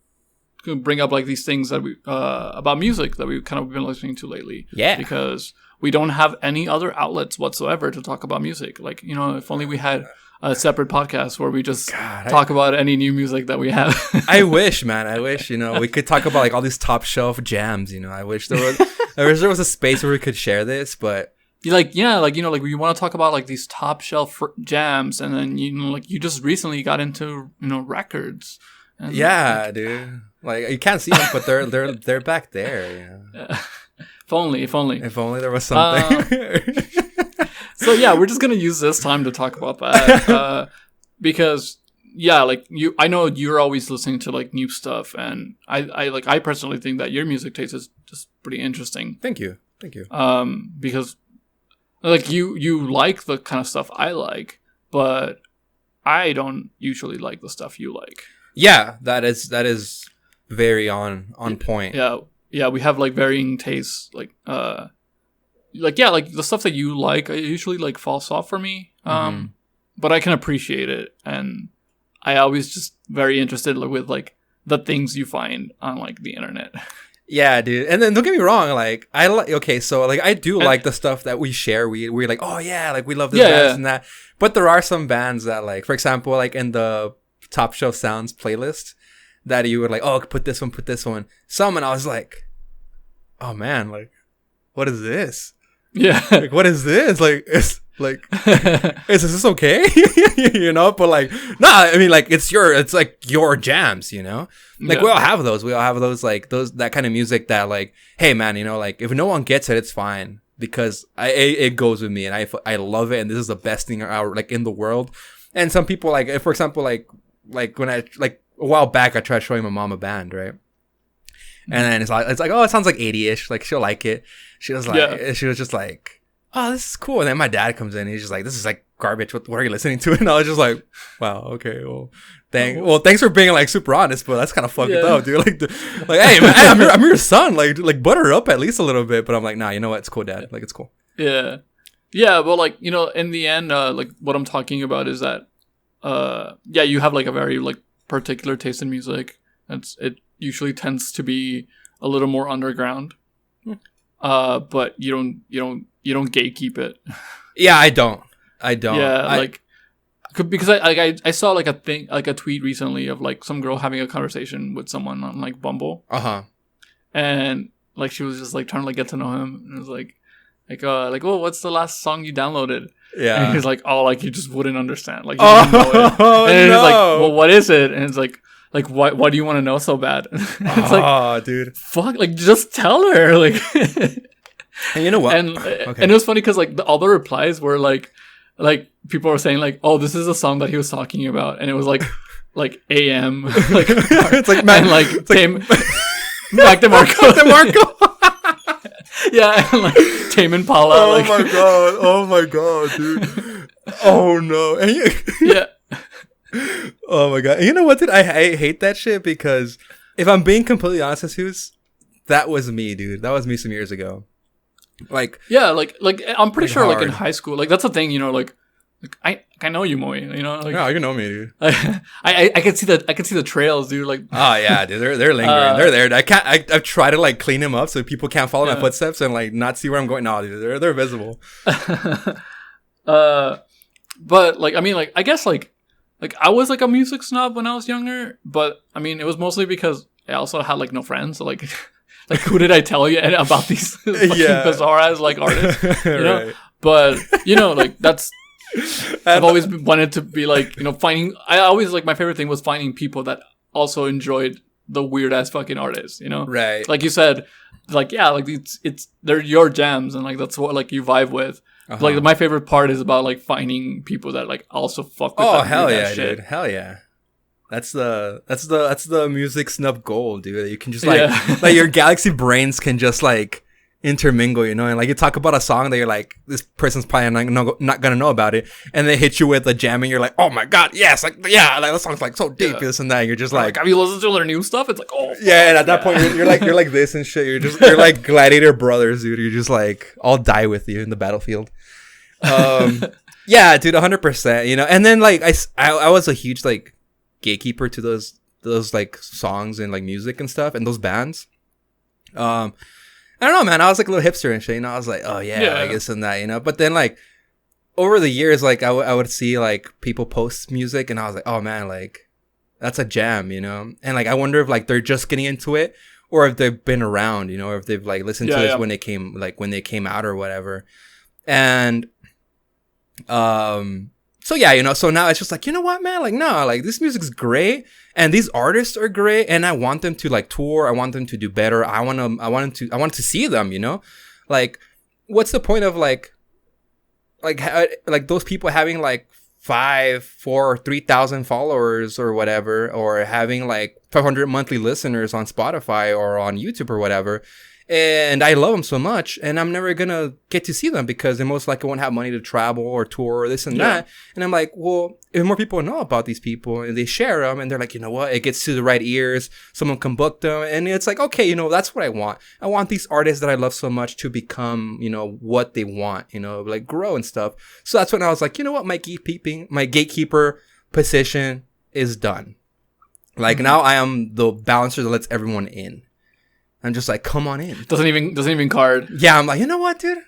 to bring up like these things that we about music that we've kind of been listening to lately? Yeah. Because we don't have any other outlets whatsoever to talk about music. Like, if only we had a separate podcast where we just talk about any new music that we have. I wish, man. I wish, we could talk about like all these top shelf jams. I wish there was a space where we could share this, but we want to talk about like these top shelf jams, and then you just recently got into records. And, yeah, dude. Like you can't see them, but they're back there. If only there was something. So yeah, we're just gonna use this time to talk about that because I know you're always listening to like new stuff, and I personally think that your music taste is just pretty interesting. Thank you. Because like you like the kind of stuff I like, but I don't usually like the stuff you like. Yeah, that is very on point. Yeah, we have like varying tastes, like the stuff that you like, I usually like falls off for me. But I can appreciate it, and I always just very interested with like the things you find on like the internet. Yeah, dude. And then don't get me wrong, like I do like the stuff that we share. We're like, oh yeah, like we love this bands and that. But there are some bands that like, for example, like in the Top Shelf Sounds playlist that you would like, oh, put this one. Some, and I was like, oh man, like, what is this? Yeah. Like, what is this? Like, it's like, is this okay? You know, but like, I mean, like, it's like your jams, you know? Like, we all have those. We all have those, like, that kind of music that, like, hey, man, you know, like, if no one gets it, it's fine. Because it goes with me, and I love it, and this is the best thing like in the world. And some people, like, for example, like when a while back, I tried showing my mom a band, right? And then it's like, oh, it sounds like 80ish. Like, she'll like it. She was like, she was just like, oh, this is cool. And then my dad comes in, and he's just like, this is like garbage. What are you listening to? And I was just like, wow, okay, well, thanks for being like super honest, but that's kind of fucked up, dude. Like, hey, man, I'm your son. Like butter up at least a little bit. But I'm like, nah, you know what? It's cool, Dad. Like, it's cool. Yeah. Yeah, well, like, you know, in the end, like, what I'm talking about is that, you have, like, a very, like, particular taste in music. It usually tends to be a little more underground. But you don't gatekeep it. Yeah, I don't. Yeah, because I saw, like, a tweet recently of, like, some girl having a conversation with someone on, like, Bumble. And, like, she was just, like, trying to, like, get to know him. And it was like, well, what's the last song you downloaded? Yeah. And he's like, oh, like, you just wouldn't understand. Like, you didn't know it. And it's like, well, what is it? And it's like, why do you want to know so bad? It's like, dude. Fuck, like, just tell her. Like, and you know what? And it was funny because, like, all the replies were like people were saying, like, oh, this is a song that he was talking about. And it was like AM. Like, it's like, man, and, like, Mac DeMarco. Yeah, and, like, Tame Impala. Oh my god, dude. Oh no. And yeah. Oh my god. And you know what, dude? I hate that shit because if I'm being completely honest with you, that was me, dude. That was me some years ago. Like, yeah, like I'm pretty sure, hard. like, in high school, like, that's the thing, you know, like I know you, Moe, you know, like, no, you know me, dude. I can see the trails, dude. Like, oh yeah, dude, they're lingering, they're there. I've tried to, like, clean them up so people can't follow my footsteps and, like, not see where I'm going. No, dude, they're visible. But, like, I mean, like, I guess, like I was, like, a music snob when I was younger, but I mean, it was mostly because I also had, like, no friends, so, like. Like, who did I tell you about these fucking bizarre ass, like, artists? You know? Right. But, you know, like, that's. I've always wanted to be, like, you know, my favorite thing was finding people that also enjoyed the weird ass fucking artists, you know? Right. Like you said, like, yeah, like, they're your jams, and, like, that's what, like, you vibe with. Like, my favorite part is about, like, finding people that, like, also fuck with that hell yeah, shit. Dude. Hell yeah. That's the music snub goal, dude. You can just, like, like, your galaxy brains can just, like, intermingle, you know, and, like, you talk about a song that you're like, this person's probably not gonna know about it, and they hit you with a jam, and you're like, oh my god, yes, like, yeah, like, that song's, like, so deep, this and that, and you're just like, have you listened to their new stuff? It's like, oh, yeah, and at that point you're like this and shit. You're like Gladiator Brothers, dude. You're just like, I'll die with you in the battlefield. Yeah, dude, 100%, you know. And then, like, I was a huge, like, gatekeeper to those like songs and, like, music and stuff and those bands. I don't know, man. I was like a little hipster and shit, you know. I was like, oh yeah, like this and that, you know. But then, like, over the years, like, I would see, like, people post music, and I was like, oh man, like, that's a jam, you know. And, like, I wonder if, like, they're just getting into it, or if they've been around, you know, or if they've, like, listened to this when they came out or whatever. And so yeah, you know, so now it's just like, you know what, man, like, no, like, this music's great, and these artists are great, and I want them to, like, tour. I want them to do better. I want to see them, you know. Like, what's the point of, like those people having, like, 5, 4, 3,000 followers or whatever, or having, like, 500 monthly listeners on Spotify or on YouTube or whatever, and I love them so much, and I'm never gonna get to see them because they most likely won't have money to travel or tour or this and that. And I'm like, well, if more people know about these people and they share them, and they're like, you know what, it gets to the right ears, someone can book them, and it's like, okay, you know, that's what I want. I want these artists that I love so much to become, you know, what they want, you know, like, grow and stuff. So that's when I was like, you know what, my gatekeeper position is done. Like, now I am the balancer that lets everyone in. I'm just like, come on in. Doesn't even card. Yeah, I'm like, you know what, dude?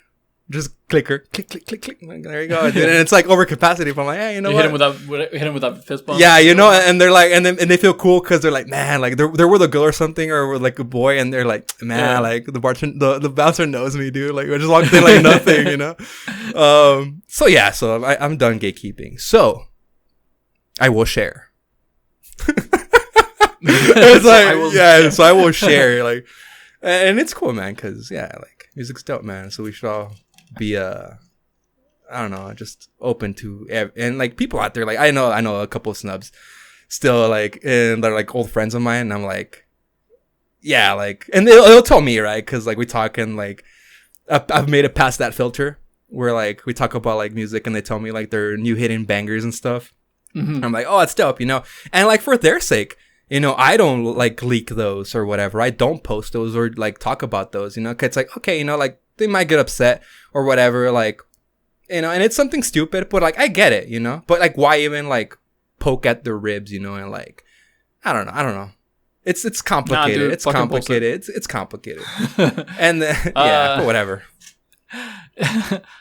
Just clicker, click, click, click, click. There you go, dude. And it's like over capacity. But I'm like, hey, you know what? Hit him with that fist bump. Yeah, you know, and they're like, and they feel cool because they're like, man, like they're with a girl or something, or with like a boy, and they're like, man, like the bouncer knows me, dude. Like I just walked in like nothing, you know. So yeah, so I'm done gatekeeping. So I will share. It's like so I will share, like, and it's cool, man, because like music's dope, man. So we should all be I don't know, just open to and like people out there. Like I know a couple of snubs still, like, and they're like old friends of mine, and I'm like, yeah, like, and they'll tell me, right, because like we talk, and like I've made it past that filter where like we talk about like music, and they tell me like their new hidden bangers and stuff. Mm-hmm. I'm like, oh, that's dope, you know, and like for their sake, you know, I don't like leak those or whatever. I don't post those or like talk about those, you know, cause it's like, okay, you know, like they might get upset or whatever, like, you know, and it's something stupid, but like I get it, you know, but like why even like poke at their ribs, you know, and like I don't know. It's complicated. Nah, dude, it's complicated. It's complicated. And then, but whatever.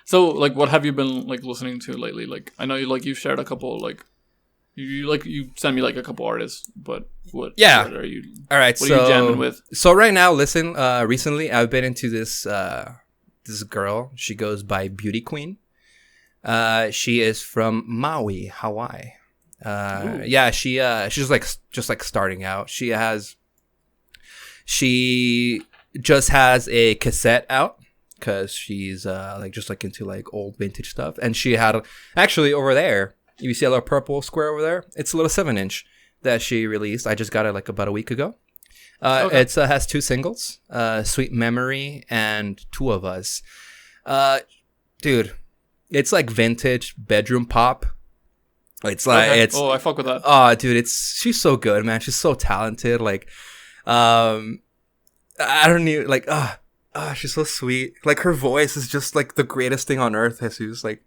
So like, what have you been like listening to lately? Like, I know you shared a couple, like you sent me like a couple artists, but what? Yeah. What are you? All right. What are you jamming with? So right now, listen. Recently, I've been into this girl. She goes by Beauty Queen. She is from Maui, Hawaii. Yeah, she's like just like starting out. She just has a cassette out because she's like just like into like old vintage stuff. And she had actually over there, you see a little purple square over there? It's a little 7-inch that she released. I just got it like about a week ago. Okay. It has 2 singles, Sweet Memory and Two of Us. Dude, it's like vintage bedroom pop. It's like it's. Oh, I fuck with that. Oh, dude, she's so good, man. She's so talented. Like, I don't even like. She's so sweet. Like her voice is just like the greatest thing on earth. Jesus, like,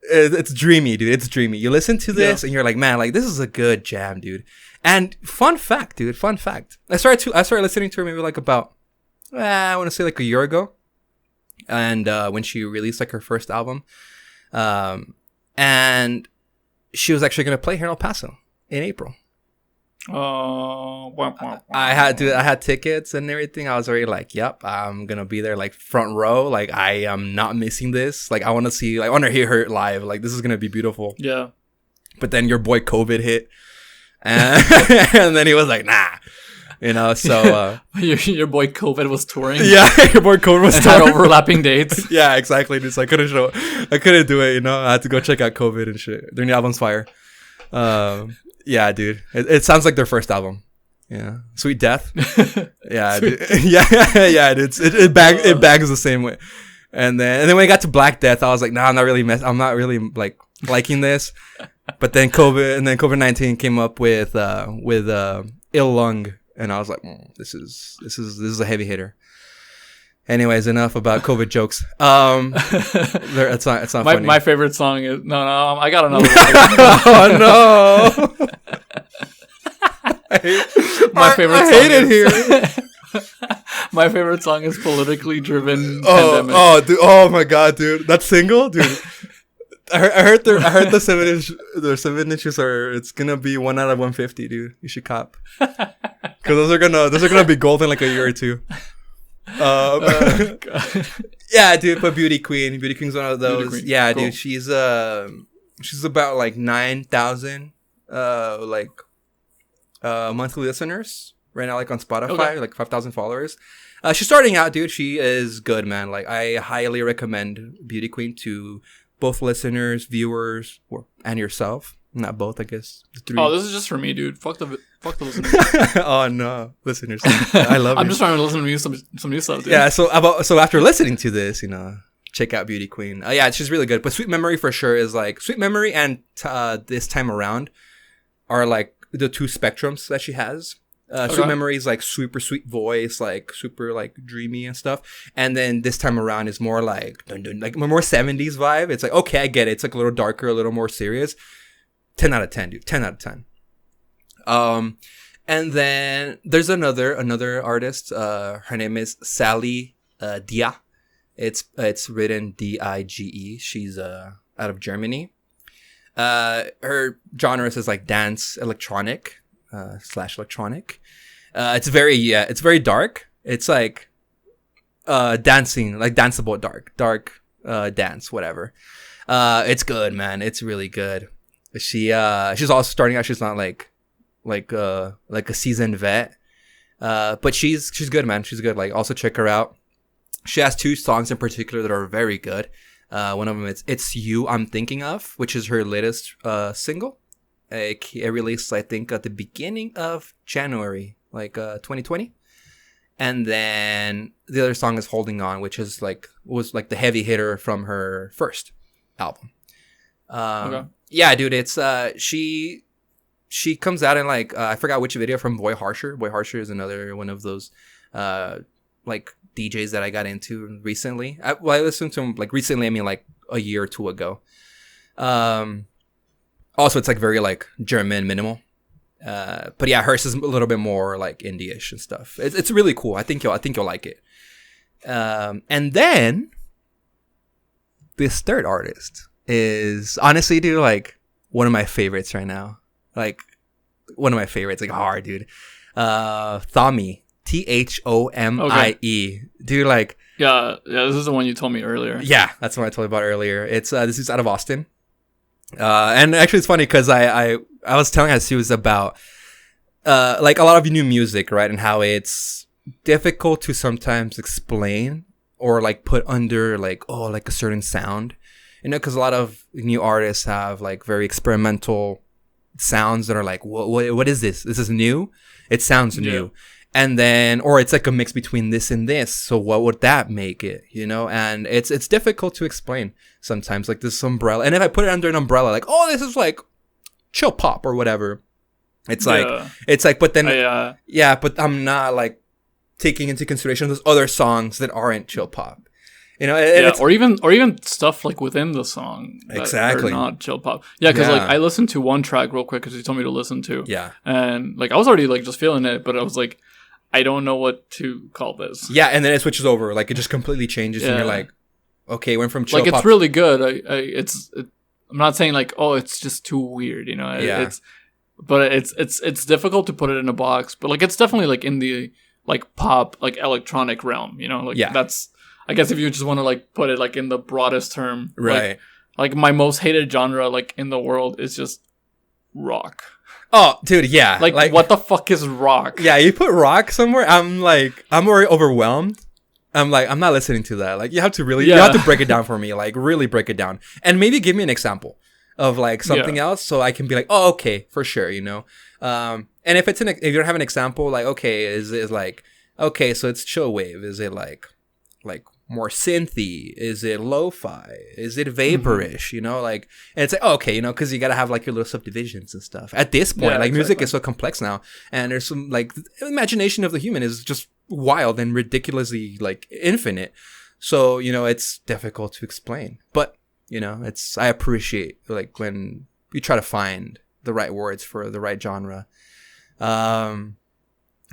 it's dreamy, dude. It's dreamy. You listen to this and you're like, man, like this is a good jam, dude. And fun fact, dude. Fun fact. I started listening to her maybe like about, I want to say like a year ago, and when she released like her first album, and she was actually going to play here in El Paso in April. I had tickets and everything. I was already like, yep, I'm going to be there like front row. Like I am not missing this. Like I want to hear her live. Like this is going to be beautiful. Yeah. But then your boy COVID hit. And, and then he was like, nah. You know, so your boy COVID was touring. Yeah, your boy COVID was touring. Had overlapping dates. Yeah, exactly. Just I couldn't do it. You know, I had to go check out COVID and shit during the album's fire. Yeah, dude, it sounds like their first album. Yeah, Sweet Death. Yeah, dude. yeah. It bags the same way. And then when I got to Black Death, I was like, nah, I'm not really like liking this. But then COVID-19 came up with Ill Lung. And I was like, this is a heavy hitter. Anyways, enough about COVID jokes. It's not funny. My favorite song is no. I got another one. Oh no! I hate it here. My favorite song is Politically Driven. Pandemic. Oh, dude! Oh my god, dude! That single, dude. I heard the 7-inch. The 7-inches are. It's gonna be 1 out of 150, dude. You should cop. Because those are gonna be gold in like a year or two. Yeah, dude. But Beauty Queen's one of those. Yeah, cool. Dude. She's about like 9,000 monthly listeners right now, like on Spotify, okay. Like 5,000 followers. She's starting out, dude. She is good, man. Like I highly recommend Beauty Queen to both listeners, viewers, and yourself. Not both, I guess. The 3. Oh, this is just for me, dude. Fuck the listeners. Oh no, listeners! I love. I'm just trying to listen to some new stuff, dude. Yeah. So after listening to this, you know, check out Beauty Queen. Yeah, she's really good. But Sweet Memory for sure is like Sweet Memory and This Time Around are like the 2 spectrums that she has. Sweet Memory is like super sweet voice, like super like dreamy and stuff. And then This Time Around is more like like more 70s vibe. It's like, okay, I get it. It's like a little darker, a little more serious. 10 out of 10, dude. 10 out of 10. And then there's another artist. Her name is Sally Dia. It's written Dige. She's out of Germany. Her genre is like dance electronic slash electronic. It's very dark. It's like dancing, like danceable dark dance, whatever. It's good, man. It's really good. She's also starting out. She's not like a seasoned vet. But she's good, man. She's good. Like, also check her out. She has 2 songs in particular that are very good. One of them is "It's You I'm Thinking Of," which is her latest single. It released, I think, at the beginning of January, 2020. And then the other song is "Holding On," which is was the heavy hitter from her first album. Okay. Yeah, dude, it's she comes out in I forgot which video from Boy Harsher. Boy Harsher is another one of those DJs that I got into recently. I listened to him recently. I mean, a year or 2 ago. Also, it's very German minimal. But yeah, hers is a little bit more indie-ish and stuff. It's really cool. I think you'll like it. And then this third artist is honestly, dude, one of my favorites right now. One of my favorites, hard, dude. Thomie. Thomie. Dude, Yeah, this is the one you told me earlier. Yeah, that's the one I told you about earlier. It's this is out of Austin. And actually it's funny because I was telling us she was about a lot of new music, right? And how it's difficult to sometimes explain or put under a certain sound. Because a lot of new artists have very experimental sounds that are what is this? This is new? It sounds new. And then, or it's a mix between this and this. So what would that make it? And it's difficult to explain sometimes. This umbrella. And if I put it under an umbrella, this is chill pop or whatever. It's but then, but I'm not taking into consideration those other songs that aren't chill pop. Or even stuff within the song that exactly are not chill pop. Yeah, because I listened to one track real quick because you told me to listen to. Yeah, and I was already just feeling it, but I was I don't know what to call this. Yeah, and then it switches over. It just completely changes, and you're okay, went from chill pop. It's really good. I'm not saying it's just too weird, Yeah. It's difficult to put it in a box, but it's definitely in the pop electronic realm, Yeah. That's, I guess, if you just want to put it in the broadest term, right? My most hated genre in the world is just rock. Oh, dude, yeah. What the fuck is rock? Yeah, you put rock somewhere, I'm already overwhelmed. I'm not listening to that. You have to really, you have to break it down for me. Really break it down, and maybe give me an example of something else, so I can be oh, okay, for sure, And if if you don't have an example, okay, is it okay, so it's chill wave? Is it like more synthy? Is it lo-fi? Is it vaporish? And it's oh, okay, because you gotta have your little subdivisions and stuff. At this point, music is so complex now, and there's some the imagination of the human is just wild and ridiculously infinite. So it's difficult to explain, but I appreciate when you try to find the right words for the right genre.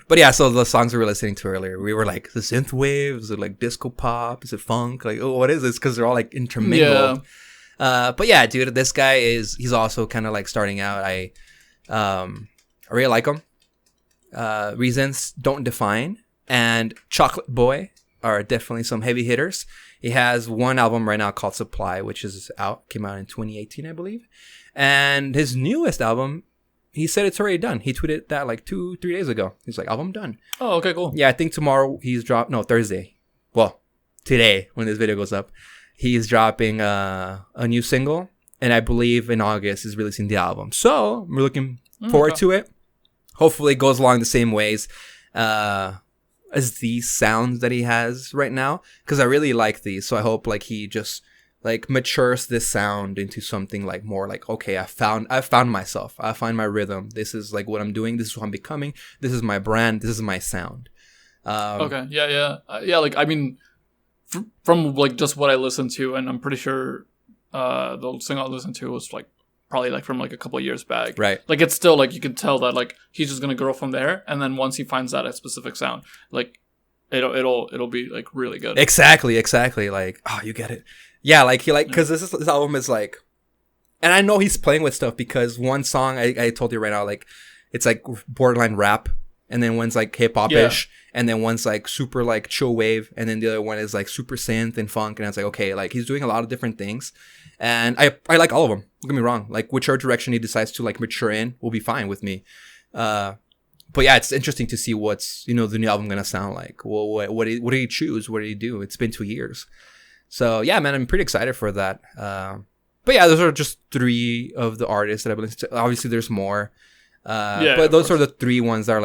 But yeah, so the songs we were listening to earlier, we were the synth wave, is it disco pop, is it funk? Oh, what is this? Because they're all intermingled. Yeah. But yeah, dude, this guy he's also kind of starting out. I really like him. Reasons Don't Define and Chocolate Boy are definitely some heavy hitters. He has one album right now called Supply, which is came out in 2018, I believe. And his newest album, he said it's already done. He tweeted that 2-3 days ago. He's album done. Oh, okay, cool. Yeah, I think tomorrow Thursday. Well, today when this video goes up, he's dropping a new single. And I believe in August he's releasing the album. So we're looking forward to it. Hopefully it goes along the same ways as these sounds that he has right now. Because I really like these. So I hope he just matures this sound into something more okay, I found myself. I find my rhythm. This is what I'm doing. This is who I'm becoming. This is my brand. This is my sound. Okay. Yeah. I mean, from just what I listened to, and I'm pretty sure the single I listened to was probably from a couple of years back. Right. It's still you can tell that he's just gonna grow from there, and then once he finds that a specific sound, it'll be like really good. Exactly. Like, oh, you get it. Yeah, like because this album is like, and I know he's playing with stuff because one song I told you right now, like it's like borderline rap, and then one's like hip hop ish, and then one's like super like chill wave, and then the other one is like super synth and funk, and I was like, okay, like he's doing a lot of different things, and I like all of them. Don't get me wrong, like whichever direction he decides to like mature in will be fine with me. But yeah, it's interesting to see what's, the new album gonna sound like. Well, what did he choose? What did he do? It's been 2 years. So yeah, man, I'm pretty excited for that. But yeah, those are just 3 of the artists that I've listened to. Obviously, there's more. But those are the 3 ones that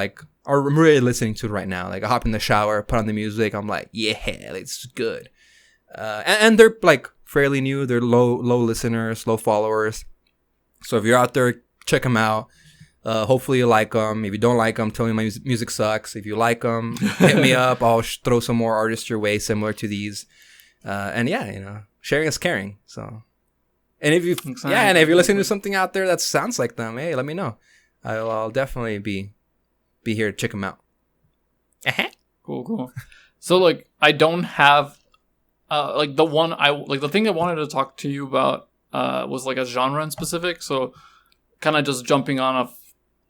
I'm really listening to right now. Like I hop in the shower, put on the music. I'm like, yeah, it's good. And they're like fairly new. They're low listeners, low followers. So if you're out there, check them out. Hopefully you like them. If you don't like them, tell me my music sucks. If you like them, hit me up. I'll throw some more artists your way similar to these. And yeah, sharing is caring. So, and if you're listening to something out there that sounds like them, hey, let me know. I'll definitely be here to check them out. Cool. So like, I don't have like the thing I wanted to talk to you about was like a genre in specific. So kind of just jumping on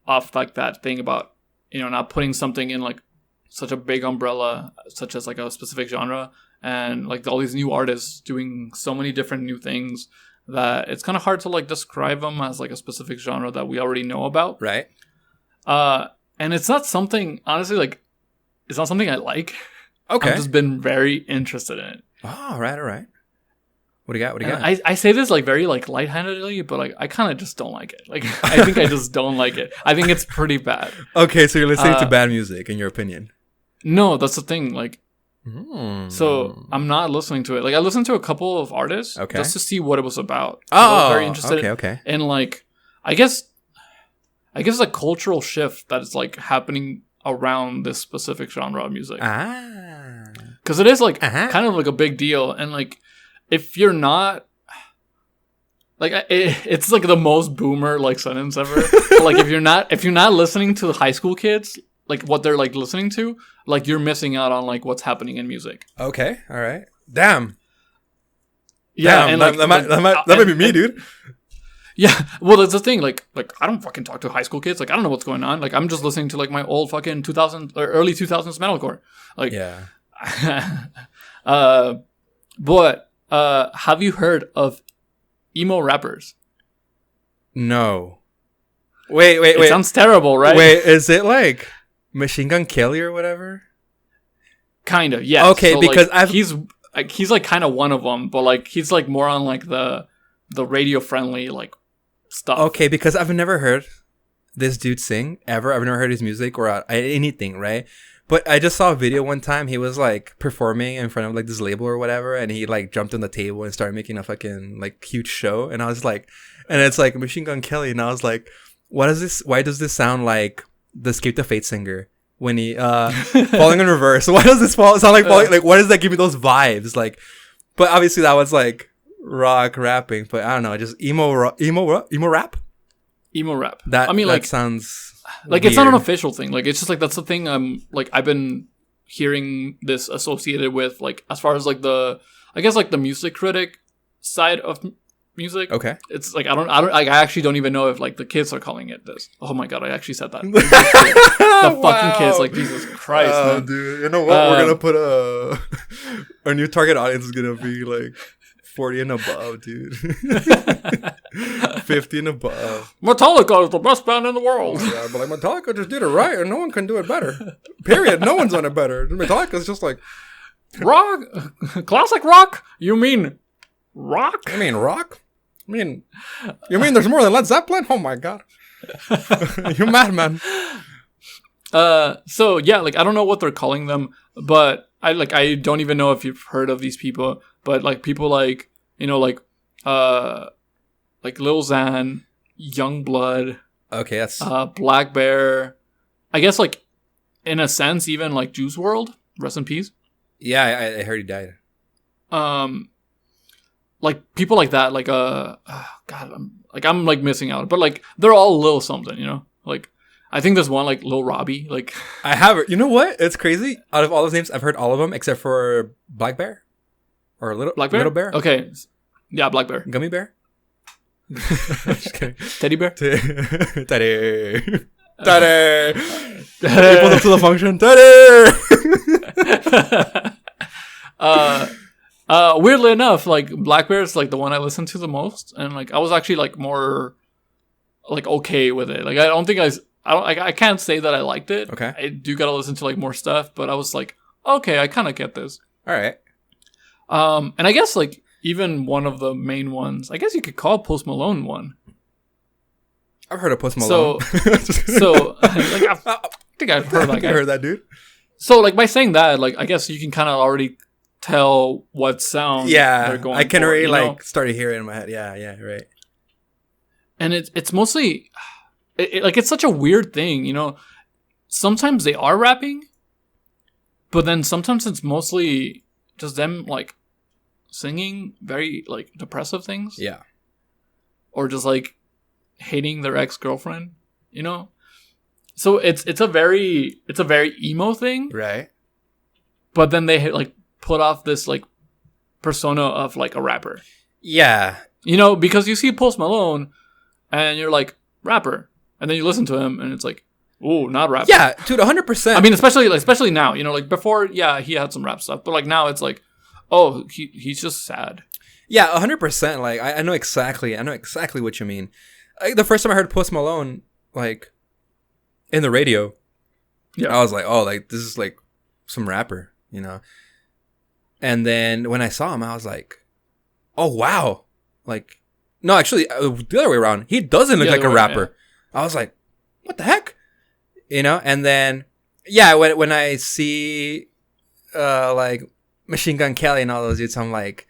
off like that thing about not putting something in like such a big umbrella such as like a specific genre, and like all these new artists doing so many different new things that it's kind of hard to like describe them as like a specific genre that we already know about, right? And it's not something, honestly, like it's not something I like. Okay. I've just been very interested in it. Oh, all right. What do you got? I say this like very like lightheartedly, but like I kind of just don't like it. Like I think I just don't like it. I think it's pretty bad. Okay, so you're listening to bad music, in your opinion? No, that's the thing. Like, so I'm not listening to it. Like I listened to a couple of artists just to see what it was about. Oh, I was very interested. Okay. And like, I guess a cultural shift that is like happening around this specific genre of music. Because it is like kind of like a big deal, and like. If you're not, like, it's like the most boomer like sentence ever. But, like, if you're not listening to the high school kids, like what they're like listening to, like you're missing out on like what's happening in music. Okay, all right. Damn. Yeah, damn, and like that might be me, dude. Yeah, well, that's the thing. Like I don't fucking talk to high school kids. Like I don't know what's going on. Like I'm just listening to like my old fucking 2000 or early 2000s metalcore. Like yeah. But. Have you heard of emo rappers? No. Wait. It sounds terrible, right? Wait, is it like Machine Gun Kelly or whatever? Kind of, yeah. Okay, so, because like, he's like kind of one of them, but like he's like more on like the radio friendly like stuff. Okay, because I've never heard this dude sing ever. I've never heard his music or anything, right? But I just saw a video one time. He was like performing in front of like this label or whatever, and he like jumped on the table and started making a fucking like huge show. And I was like, and it's like Machine Gun Kelly, and I was like, what is this? Why does this sound like the Escape the Fate singer when he falling in reverse? Why does this sound like falling? Like, why does that give me those vibes? Like, but obviously that was like rock rapping. But I don't know, just emo rap. Emo rap. That I mean, that like sounds. Like, weird. it's not an official thing. Like, it's just, like, that's the thing like, I've been hearing this associated with, like, as far as, like, I guess, like, the music critic side of music. Okay. It's, like, I actually don't even know if, like, the kids are calling it this. Oh, my God, I actually said that. The fucking kids, like, Jesus Christ, man. Dude, you know what? We're gonna put our new target audience is gonna be, like, 40 and above, dude. 50 and above. Metallica is the best band in the world. Yeah, but like Metallica just did it right, and no one can do it better. Period. No one's done it better. Metallica's just like rock, classic rock. You mean rock? I mean rock. You mean there's more than Led Zeppelin? Oh my God, you madman. So yeah, like I don't know what they're calling them, but I don't even know if you've heard of these people. But like people like like Lil Xan, Youngblood. Okay, that's Black Bear. I guess like in a sense even like Juice WRLD. Rest in peace. Yeah, I heard he died. Like people like that. Like God, I'm like missing out. But like they're all a little something, like I think there's one like Lil Robbie. Like I have it. You know what? It's crazy. Out of all those names, I've heard all of them except for Black Bear or Black Bear. Little Bear. Okay, yeah, Black Bear. Gummy Bear. Just kidding. Teddy Bear. Teddy. Teddy. He pulls up to the function. Teddy. Weirdly enough, like Black Bear is like the one I listen to the most, and like I was actually like more like okay with it. Like I can't say that I liked it. Okay. I do gotta listen to like more stuff, but I was like, okay, I kind of get this. All right. And I guess like even one of the main ones, I guess you could call Post Malone one. I've heard of Post Malone. So like I think I've heard that guy. I heard that dude. So like by saying that, like I guess you can kind of already tell what sound they're going I can for, already you know? start to hear it in my head. Yeah, right. And it's mostly like it's such a weird thing, you know. Sometimes they are rapping, but then sometimes it's mostly just them like singing very like depressive things. Yeah. Or just like hating their ex-girlfriend, you know? So it's a very emo thing. Right. But then they like put off this like persona of like a rapper. Yeah. You know, because you see Post Malone and you're like, rapper. And then you listen to him and it's like, ooh, not rapper. Yeah, dude, 100%. I mean, especially now, you know, like before, yeah, he had some rap stuff. But like now it's like, oh, he's just sad. Yeah, 100%. Like, I know exactly what you mean. Like, the first time I heard Post Malone, like, in the radio, I was like, oh, like, this is like some rapper, you know? And then when I saw him, I was like, oh, wow. Like, no, actually, the other way around. He doesn't look like a rapper. Yeah. I was like, what the heck? You know? And then, yeah, when I see, like, Machine Gun Kelly and all those dudes, I'm like,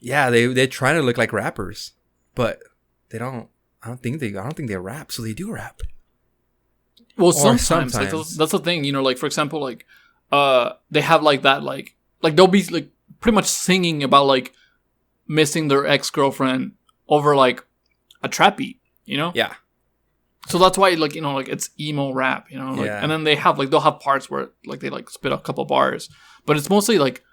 yeah, they're trying to look like rappers, but they don't. I don't think they rap, so they do rap. Well, sometimes. Like, that's the thing, you know. Like for example, like they have like that, like they'll be like pretty much singing about like missing their ex-girlfriend over like a trap beat, you know. Yeah. So that's why, like, you know, like it's emo rap, you know, like, and then they'll have parts where like they like spit a couple bars, but it's mostly like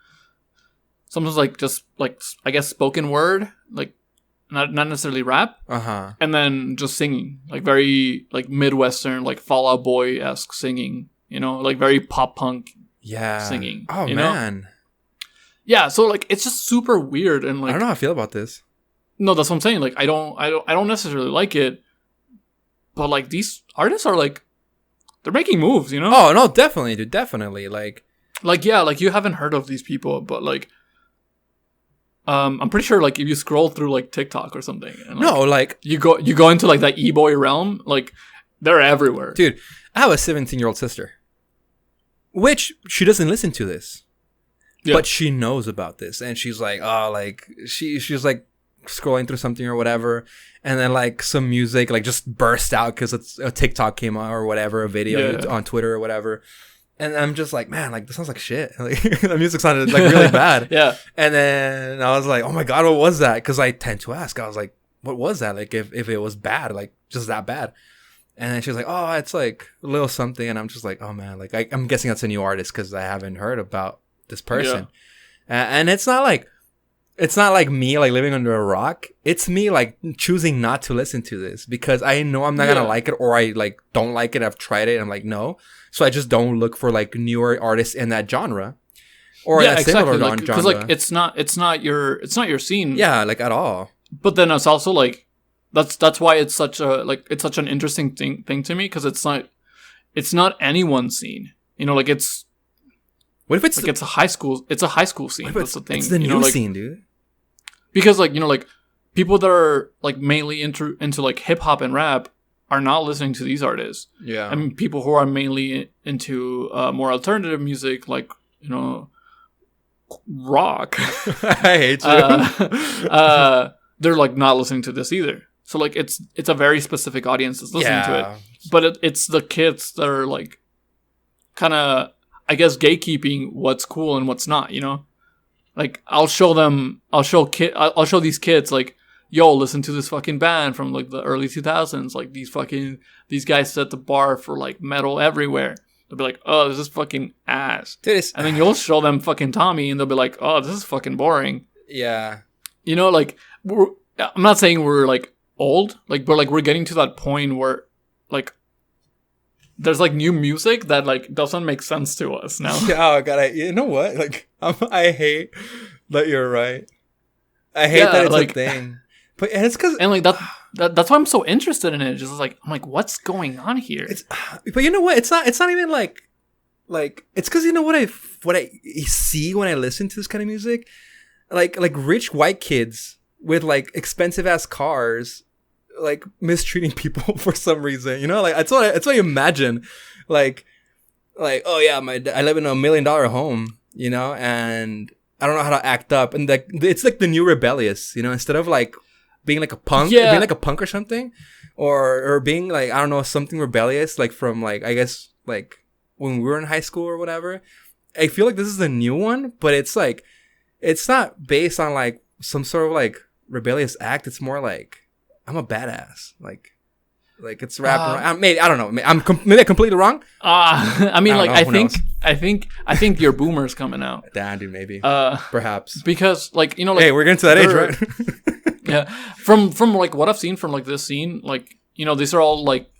sometimes like just like I guess spoken word, like not necessarily rap, and then just singing, like very like Midwestern, like Fall Out Boy-esque singing, you know, like very pop punk, singing. Oh you man, know? Yeah. So like it's just super weird, and like I don't know how I feel about this. No, that's what I'm saying. Like I don't necessarily like it. But, like, these artists are, like, they're making moves, you know? Oh, no, definitely, dude. Definitely. Like, yeah, like, you haven't heard of these people, but, like, I'm pretty sure, like, if you scroll through, like, TikTok or something. And, like, no, like. You go into, like, that e-boy realm, like, they're everywhere. Dude, I have a 17-year-old sister. Which, she doesn't listen to this. Yeah. But she knows about this. And she's like, oh, like, she's, like, scrolling through something or whatever, and then like some music like just burst out because it's a TikTok came on or whatever, a video on Twitter or whatever, and I'm just like, man, like this sounds like shit. Like the music sounded like really bad. Yeah. And then I was like, oh my god, what was that? Because I tend to ask. I was like, what was that? Like if it was bad, like just that bad. And then she was like, oh, it's like a little something, and I'm just like, oh man, like I'm guessing that's a new artist because I haven't heard about this person, and it's not like me like living under a rock. It's me like choosing not to listen to this because I know I'm not gonna like it, or I like don't like it. I've tried it and I'm like, no. So I just don't look for like newer artists in that genre or that similar genre. Because like it's not your scene. Yeah, like at all. But then it's also like that's why it's such an interesting thing to me, because it's not anyone's scene. You know, like it's. What if it's like it's a high school scene? That's the thing. It's the new scene, dude. Because like, you know, like people that are like mainly into like hip hop and rap are not listening to these artists. Yeah. I mean, people who are mainly into more alternative music, like, you know, rock. I hate you. They're like not listening to this either. So like it's a very specific audience that's listening to it. But it's the kids that are like kind of, I guess, gatekeeping what's cool and what's not, you know? Like I'll show these kids like, yo, listen to this fucking band from like the early 2000s. Like these guys set the bar for like metal everywhere. They'll be like, oh, this is fucking ass. Dude, and then you'll show them fucking Tommy and they'll be like, oh, this is fucking boring. Yeah. You know, like, I'm not saying we're like old, like, but like we're getting to that point where like there's like new music that like doesn't make sense to us now. Oh god, you know what? Like I hate that you're right. I hate that it's like, a thing. But and it's because and like that's why I'm so interested in it. Just like I'm like, what's going on here? But you know what? It's not even like it's because you know what I see when I listen to this kind of music, like rich white kids with like expensive ass cars, like mistreating people for some reason. You know, like that's what I imagine. Like oh yeah, I live in $1 million home. You know, and I don't know how to act up, and like it's like the new rebellious. You know, instead of like being like a punk, being like a punk or something, or being like, I don't know, something rebellious, like from like, I guess like when we were in high school or whatever. I feel like this is a new one, but it's like, it's not based on like some sort of like rebellious act. It's more like, I'm a badass. Like it's rapping. Maybe, I don't know. Maybe I'm completely wrong. I mean, like, I think your boomer's coming out. Damn, dude, maybe. Perhaps. Because like, you know, like, hey, we're getting to that age, right? Yeah, from like what I've seen from like this scene, like, you know, these are all like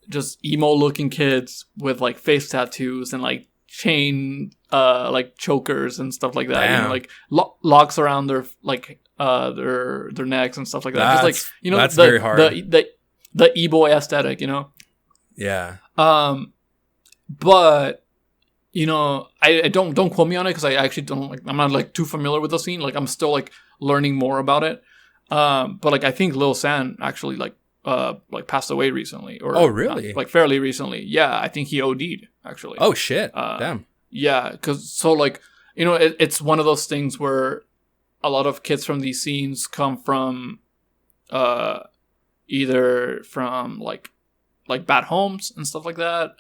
just emo looking kids with like face tattoos and like chain like chokers and stuff like that. Damn. You know, like locks around their like their necks and stuff like that. Just like, you know, that's very hard. The e-boy aesthetic, you know. Yeah. But you know, I don't quote me on it because I actually don't like. I'm not like too familiar with the scene. Like I'm still like learning more about it. But like I think Lil San actually like passed away recently, or oh really? Like fairly recently. Yeah, I think he OD'd actually. Oh shit! Damn. Yeah, because so like, you know, it's one of those things where a lot of kids from these scenes come from either from like bad homes and stuff like that,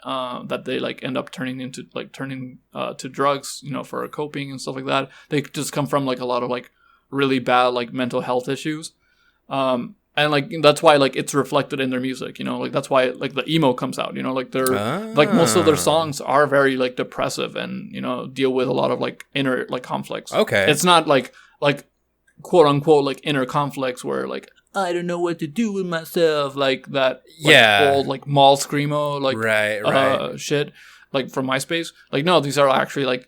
that they like end up turning to drugs, you know, for coping and stuff like that. They just come from like a lot of like really bad like mental health issues, and like that's why like it's reflected in their music, you know, like that's why like the emo comes out, you know, like they're like most of their songs are very like depressive and, you know, deal with a lot of like inner like conflicts. Okay, it's not like quote unquote like inner conflicts where like I don't know what to do with myself, like that old like mall screamo like right shit like from MySpace. Like no, these are actually like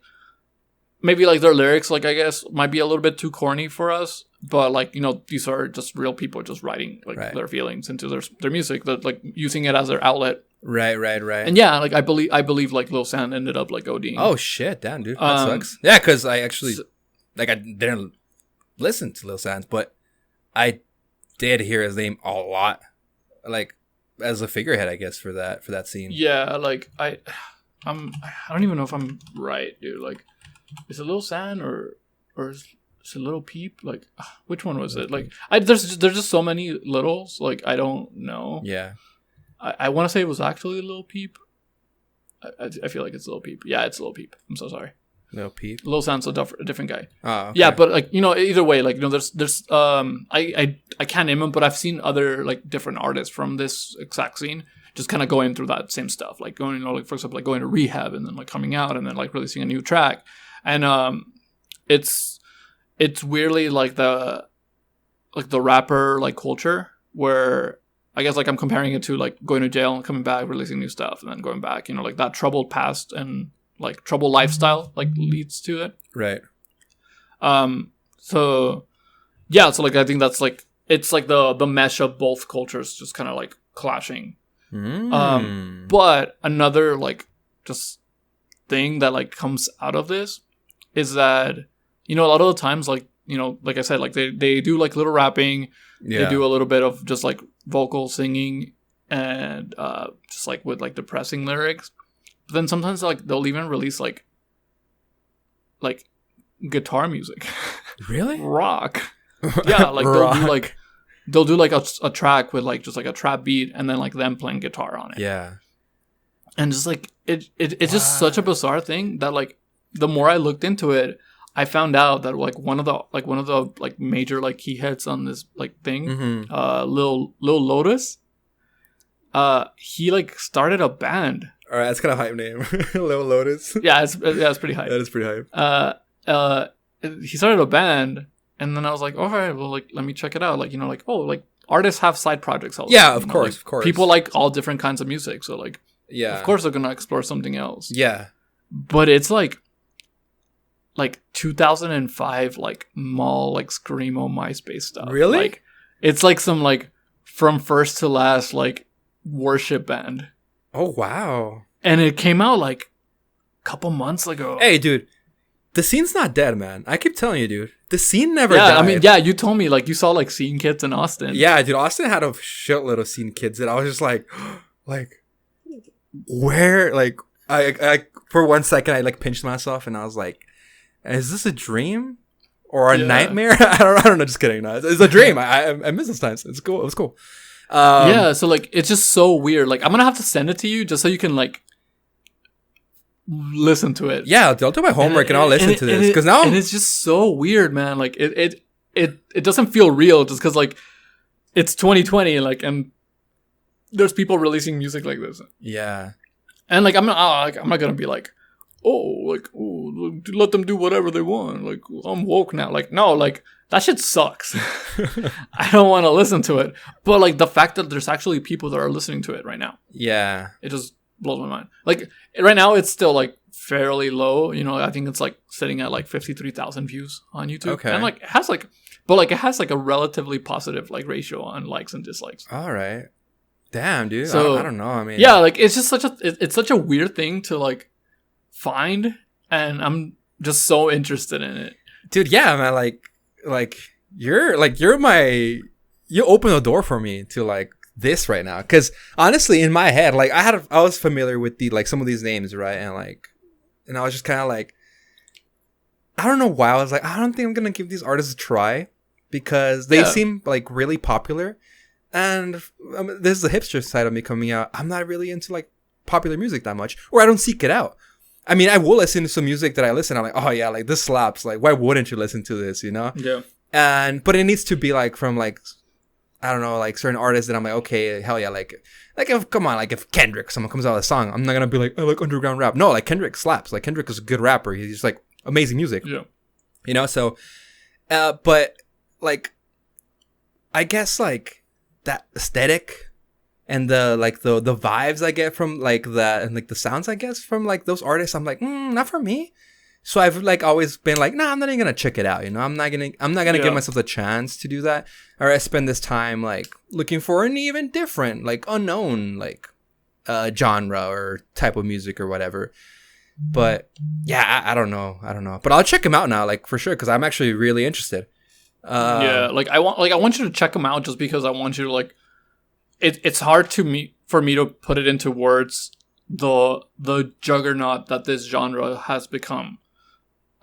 maybe like their lyrics like I guess might be a little bit too corny for us, but like, you know, these are just real people just writing like their feelings into their music, that like using it as their outlet. Right. And yeah, like I believe like Lil San ended up like ODing. Oh shit, damn dude, that sucks. Yeah, because I actually like I didn't listen to Lil San, but I did hear his name a lot, like as a figurehead, I guess, for that scene. Yeah, like I don't even know if I'm right, dude. Like, is it Lil San or is it Lil Peep? Like, which one was it? Like, there's just so many littles. Like, I don't know. Yeah, I want to say it was actually Lil Peep. I feel like it's Lil Peep. Yeah, it's Lil Peep. I'm so sorry. Lil Peep. Lil San's a different guy. Oh, okay. Yeah, but like, you know, either way, like, you know, there's I can't name him, but I've seen other like different artists from this exact scene just kind of going through that same stuff, like going, you know, like for example, like going to rehab and then like coming out and then like releasing a new track, and it's weirdly like the rapper like culture where I guess like I'm comparing it to like going to jail and coming back, releasing new stuff, and then going back, you know, like that troubled past and like troubled lifestyle like leads to it. Right. So yeah, so like I think that's like it's like the mesh of both cultures just kind of like clashing. But another like just thing that like comes out of this is that, you know, a lot of the times, like, you know, like I said, like they do like little rapping, they do a little bit of just like vocal singing and just like with like depressing lyrics. But then sometimes like they'll even release like guitar music. Really? Rock. Yeah, like they'll do like a track with like just like a trap beat and then like them playing guitar on it. Yeah. And just like it's just such a bizarre thing that like the more I looked into it, I found out that like one of the like major like key hits on this like thing, Lil Lotus, he like started a band. All right, that's kind of hype name, Lil Lotus. Yeah, it's pretty hype. That is pretty hype. He started a band, and then I was like, all right, well, like let me check it out. Like like like artists have side projects. All yeah, of course, like, of course. People like all different kinds of music, so like yeah, of course they're gonna explore something else. Yeah, but it's like 2005 like mall like screamo MySpace stuff. Really? Like it's like some like from first to last like worship band. Oh wow. And it came out like a couple months ago. Hey dude, the scene's not dead, man. I keep telling you, dude. The scene never died. I mean, yeah, you told me like you saw like Scene Kids in Austin. Yeah, dude, Austin had a shitload of Scene Kids and I was just like where like I for 1 second I like pinched myself and I was like, is this a dream or a nightmare? I don't know. Just kidding. No, it's a dream. I miss those times. It's cool. It was cool. Yeah. So like, it's just so weird. Like, I'm gonna have to send it to you just so you can like listen to it. Yeah, I'll do my homework and I'll listen to this because now it's just so weird, man. Like it doesn't feel real just because like it's 2020 and there's people releasing music like this. Yeah. And like I'm not gonna be like, let them do whatever they want. Like I'm woke now. Like no, like that shit sucks. I don't want to listen to it. But like the fact that there's actually people that are listening to it right now. Yeah. It just blows my mind. Like right now it's still like fairly low. I think it's like sitting at like 53,000 views on YouTube. Okay. And like it has like a relatively positive like ratio on likes and dislikes. All right. Damn, dude. So, I don't know. I mean, yeah, like it's just it's such a weird thing to like find, and I'm just so interested in it, dude. Yeah, man. Like you open the door for me to like this right now, because honestly in my head like I was familiar with the like some of these names, right? And I was just kind of like, I don't know why I was like, I don't think I'm gonna give these artists a try because they seem like really popular. And this is the hipster side of me coming out. I'm not really into like popular music that much, or I don't seek it out. I mean, I will listen to some music that I listen. I'm like, oh yeah, like this slaps. Like, why wouldn't you listen to this? Yeah. But it needs to be like from like, I don't know, like certain artists that I'm like, okay, hell yeah, like if Kendrick, someone comes out with a song, I'm not gonna be like, I like underground rap. No, like Kendrick slaps. Like Kendrick is a good rapper. He's just like amazing music. Yeah. So, but like, I guess like that aesthetic and the vibes I get from like that and like the sounds I guess from like those artists, I'm like, not for me. So I've like always been like, nah, I'm not even gonna check it out. I'm not gonna give myself the chance to do that, or I spend this time like looking for an even different like unknown like genre or type of music or whatever. But yeah, I don't know, but I'll check him out now, like for sure, because I'm actually really interested. I want you to check them out just because I want you to like it's hard for me to put it into words the juggernaut that this genre has become,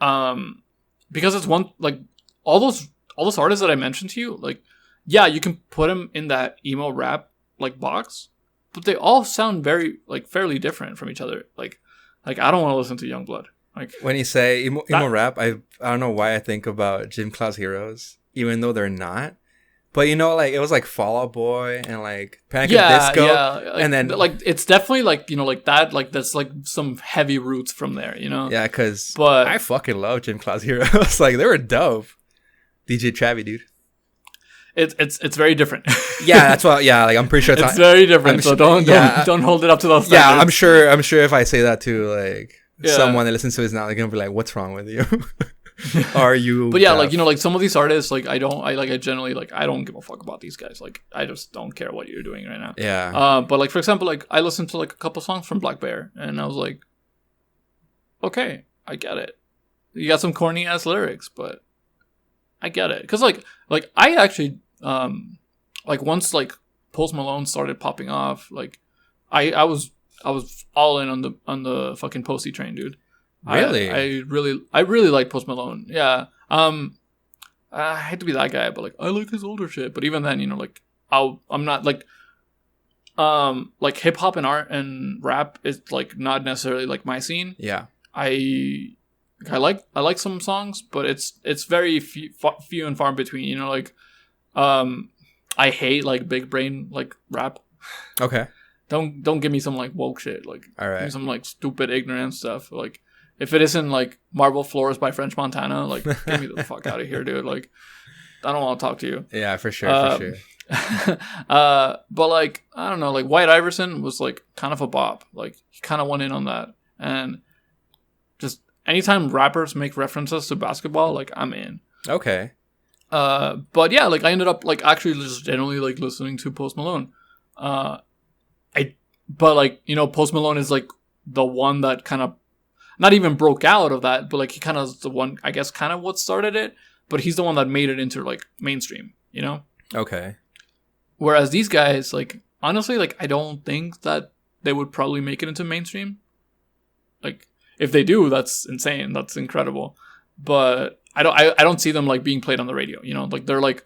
because it's one like all those artists that I mentioned to you, like yeah, you can put them in that emo rap like box, but they all sound very like fairly different from each other. Like I don't want to listen to Youngblood. Like when you say emo rap, I don't know why I think about Gym Class Heroes, even though they're not. But like it was like Fall Out Boy and like Panic at Disco, like, and then like it's definitely like like that, like that's like some heavy roots from there, Yeah, because but I fucking love Gym Class Heroes. Like they were dope. DJ Travi, dude. It's very different. Yeah, that's why. Yeah, like I'm pretty sure it's very different. So don't hold it up to those standards. Yeah, I'm sure if I say that to like someone that listens to this now, they're gonna be like, "What's wrong with you? Are you?" But yeah, like like some of these artists, like I generally like I don't give a fuck about these guys. Like I just don't care what you're doing right now. Yeah. But like for example, like I listened to like a couple songs from Black Bear, and I was like, okay, I get it. You got some corny ass lyrics, but I get it. Cause like I actually like once like Post Malone started popping off, like I was all in on the fucking Posty train, dude. Really? I really like Post Malone. Yeah. I hate to be that guy, but like I like his older shit. But even then, like I'm not like hip hop and art and rap is like not necessarily like my scene. Yeah. I I like some songs, but it's very few and far between. You know, like I hate like big brain like rap. Okay. Don't give me some like woke shit. Like, all right, give me some like stupid ignorant stuff. Like, if it isn't like Marble Floors by French Montana, like get me the fuck out of here, dude. Like, I don't want to talk to you. Yeah, for sure, for sure. But like, I don't know, like White Iverson was like kind of a bop. Like, he kind of went in on that, and just anytime rappers make references to basketball, like I'm in. Okay. But yeah, like I ended up like actually just generally like listening to Post Malone. But like, you know, Post Malone is like the one that kind of not even broke out of that, but like he kind of is the one, I guess, kind of what started it. But he's the one that made it into like mainstream, you know? Okay. Whereas these guys, like, honestly, like I don't think that they would probably make it into mainstream. Like, if they do, that's insane. That's incredible. But I don't see them like being played on the radio, you know? Like, they're like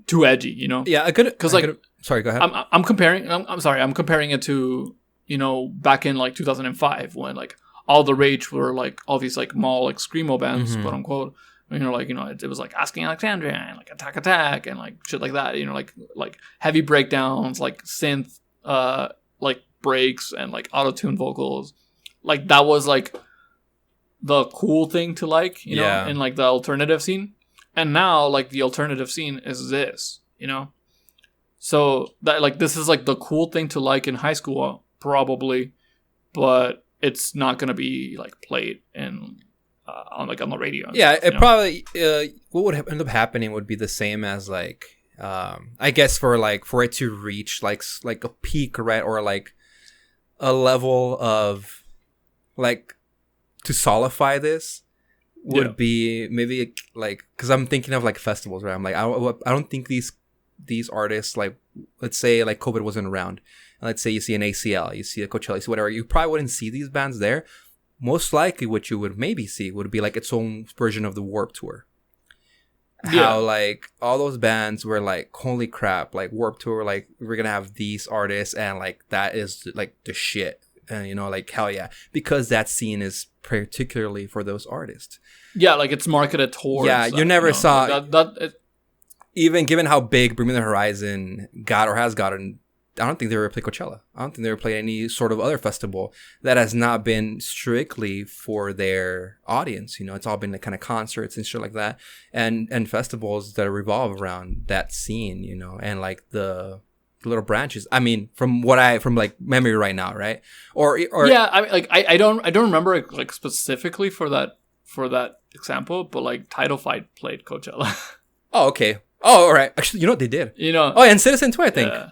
too edgy, you know? Yeah, I could, because like, sorry, go ahead. I'm comparing it to, you know, back in like 2005 when like all the rage were like all these like mall like screamo bands, quote unquote. You know, like, you know, it was like Asking Alexandria and like Attack Attack and like shit like that. You know, like heavy breakdowns, like synth, like breaks and like auto tune vocals. Like that was like the cool thing to like, you know, in like the alternative scene. And now like the alternative scene is this, you know. So that like this is like the cool thing to like in high school probably, but it's not gonna be like played in on the radio. Yeah, it probably what would end up happening would be the same as like I guess for it to reach like a peak, right, or like a level of like to solidify this would be maybe like, because I'm thinking of like festivals, right? I'm like I don't think these artists, like let's say like COVID wasn't around, and let's say you see an ACL, you see a Coachella, you see whatever, you probably wouldn't see these bands there. Most likely what you would maybe see would be like its own version of the Warped Tour. How like all those bands were like, holy crap, like Warped Tour, like we're gonna have these artists and like that is like the shit, and you know, like hell yeah, because that scene is particularly for those artists. Yeah, like it's marketed towards. Yeah, you never saw even given how big Bring Me the Horizon got or has gotten. I don't think they ever played Coachella. I don't think they ever played any sort of other festival that has not been strictly for their audience. You know, it's all been like kind of concerts and shit like that, and festivals that revolve around that scene. You know, and like the little branches. I mean, from like memory right now, right? Or yeah, I mean, like I don't remember like specifically for that example, but like Title Fight played Coachella. Oh, okay. Oh, all right. Actually, you know what they did? You know. Oh, and Citizen too, I think. Yeah.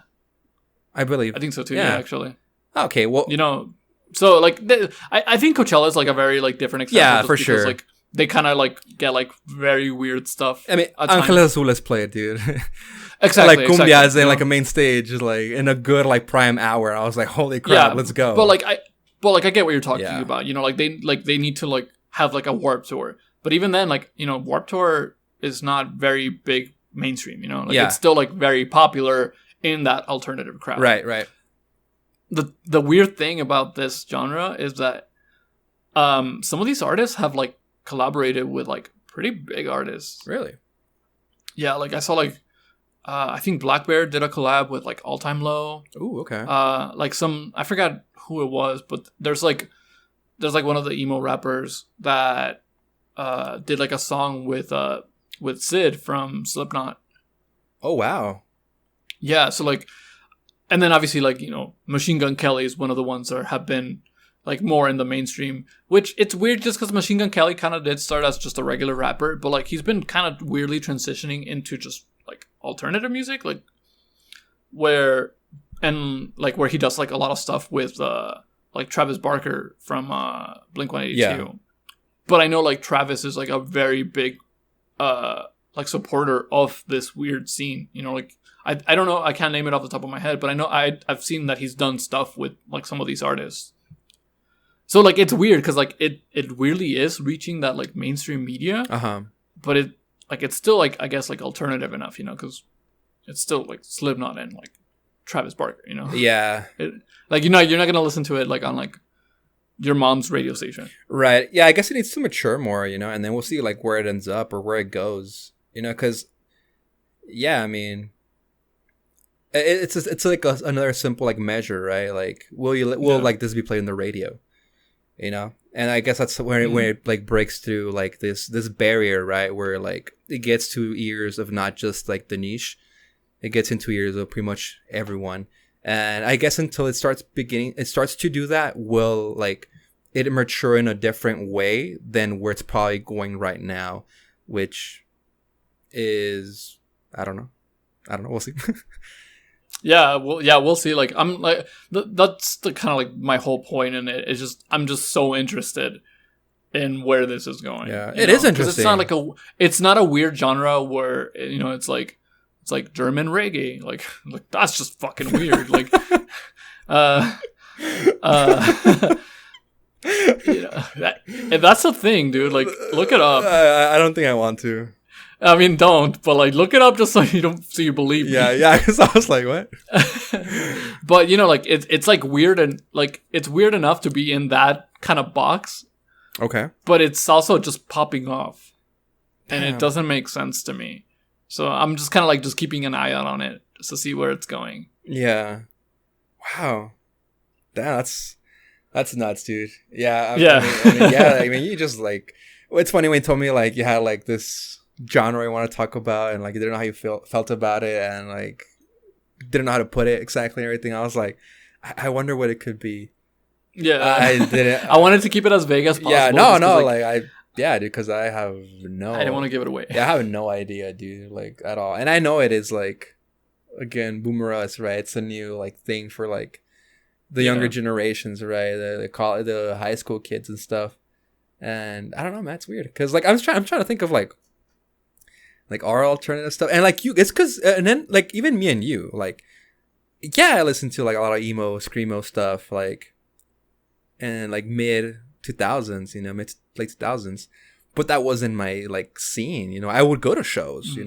I believe. I think so too. Yeah, actually. Okay, well, you know, so like I think Coachella is like a very like different example. Yeah, for sure. Like they kind of like get like very weird stuff. I mean, Angeles Azules played, dude. Exactly. Like cumbia is in like a main stage, like in a good like prime hour. I was like, holy crap, let's go. But I get what you're talking about. You know, like they need to like have like a Warped Tour. But even then, like, you know, Warped Tour is not very big mainstream. You know, like it's still like very popular in that alternative crowd. Right. The weird thing about this genre is that some of these artists have like collaborated with like pretty big artists. Really? Yeah, like I saw like I think Black Bear did a collab with like All Time Low. Ooh, okay. Like I forgot who it was, but there's like one of the emo rappers that did like a song with Sid from Slipknot. Oh wow. Yeah, so like, and then obviously like, you know, Machine Gun Kelly is one of the ones that have been like more in the mainstream, which it's weird just because Machine Gun Kelly kind of did start as just a regular rapper, but like he's been kind of weirdly transitioning into just like alternative music, like where he does like a lot of stuff with like Travis Barker from Blink-182. Yeah. But I know like Travis is like a very big like supporter of this weird scene, you know, like I don't know, I can't name it off the top of my head, but I know I've seen that he's done stuff with like some of these artists. So like it's weird because like it really is reaching that like mainstream media, but it's still like, I guess, like alternative enough, you know, because it's still like Slipknot and like Travis Barker, you know. Yeah. Like, you know, you're not gonna listen to it like on like your mom's radio station. Right. Yeah, I guess it needs to mature more, you know, and then we'll see like where it ends up or where it goes, you know, because yeah, I mean, it's like another simple like measure, right? Like, will like this be played on the radio, you know? And I guess that's where it like breaks through like this barrier, right? Where like it gets to ears of not just like the niche, it gets into ears of pretty much everyone. And I guess until it starts to do that, will like it mature in a different way than where it's probably going right now, which is I don't know. We'll see. We'll see. Like I'm like that's the kind of like my whole point in it. It's just I'm just so interested in where this is going. Yeah, it is interesting. It's not a weird genre where it's like German reggae. Like that's just fucking weird. Like that's the thing, dude. Like look it up. I don't think I want to. I mean, don't, but like look it up just so you believe me. Yeah, because I was like, what? But like it's like weird and like it's weird enough to be in that kind of box. Okay. But it's also just popping off. Damn. And it doesn't make sense to me. So I'm just kind of like just keeping an eye out on it just to see where it's going. Yeah. Wow. Damn, that's nuts, dude. Yeah. I mean, you just like, it's funny when you told me like you had like this genre you want to talk about and like you didn't know how you felt about it and like didn't know how to put it exactly and everything. I was like, I wonder what it could be. Yeah. I didn't. I wanted to keep it as vague as possible. Yeah, no, dude, because I have no... I didn't want to give it away. Yeah, I have no idea, dude, like, at all. And I know it is, like, again, boomer us, right? It's a new, like, thing for, like, the younger generations, right? The high school kids and stuff. And I don't know, man, it's weird. Because, like, I'm trying to think of, like our alternative stuff. And, like, it's because... And then, like, even me and you, like... Yeah, I listen to, like, a lot of emo, screamo stuff, like... And, like, mid-2000s, mid-late 2000s. But that wasn't my, like, scene, I would go to shows,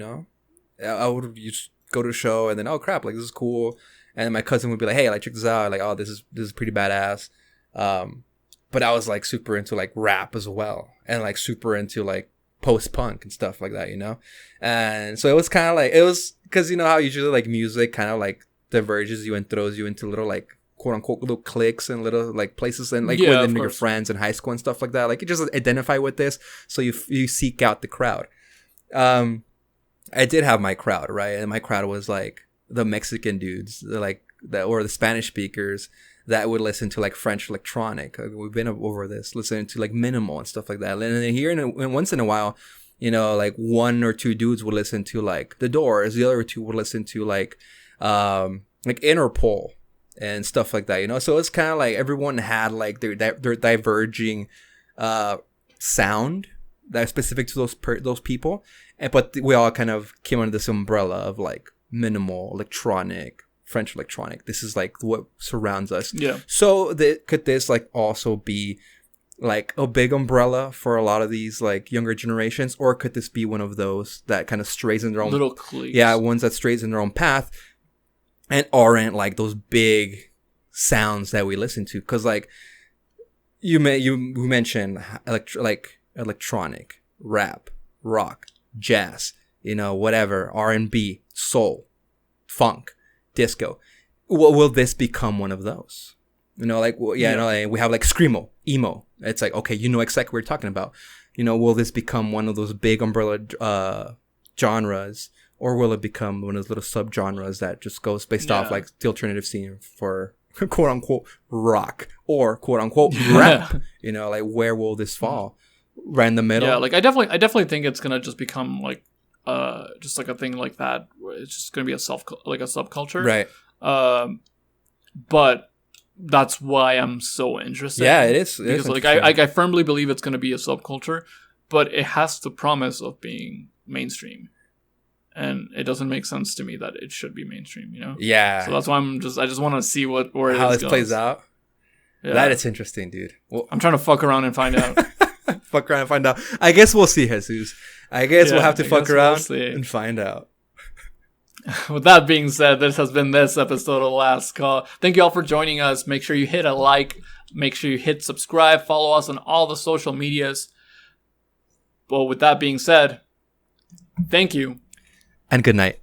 I would just go to a show and then, oh, crap, like, this is cool. And then my cousin would be like, hey, like, check this out. Like, oh, this is pretty badass. But I was, like, super into, like, rap as well. And, like, super into, like, post-punk and stuff like that, And so it was kind of, like, it was, because how usually, like, music kind of, like, diverges you and throws you into little, like, quote unquote little cliques and little like places and like within your friends in high school and stuff like that. Like you just identify with this, so you seek out the crowd. I did have my crowd, right? And my crowd was like the Mexican dudes, or the Spanish speakers that would listen to like French electronic. We've been over this, listening to like minimal and stuff like that. And then here and once in a while, like one or two dudes would listen to like The Doors. The other two would listen to like Interpol and stuff like that, So it's kind of like everyone had like their diverging sound that's specific to those people, but we all kind of came under this umbrella of like minimal electronic, French electronic. This is like what surrounds us. Yeah. So could this like also be like a big umbrella for a lot of these like younger generations, or could this be one of those that kind of strays in their own little cliques? Yeah, ones that strays in their own path. And aren't like those big sounds that we listen to, because like you mentioned electronic, rap, rock, jazz, whatever, R&B, soul, funk, disco. Will this become one of those? We have like screamo, emo. It's like, okay, exactly what we're talking about. Will this become one of those big umbrella genres? Or will it become one of those little subgenres that just goes based off like the alternative scene for quote unquote rock or quote unquote rap? Like where will this fall? Right in the middle. Yeah, like I definitely think it's gonna just become like just like a thing like that. It's just gonna be a subculture, right? But that's why I'm so interested. Yeah, it is. Because like I firmly believe it's gonna be a subculture, but it has the promise of being mainstream. And it doesn't make sense to me that it should be mainstream, Yeah. So that's why I just want to see where how this plays out. Yeah. That is interesting, dude. Well, I'm trying to fuck around and find out. Fuck around and find out. I guess we'll see, Jesus. I guess we'll have to fuck around and find out. With that being said, this has been this episode of Last Call. Thank you all for joining us. Make sure you hit a like. Make sure you hit subscribe. Follow us on all the social medias. Well, with that being said, thank you. And good night.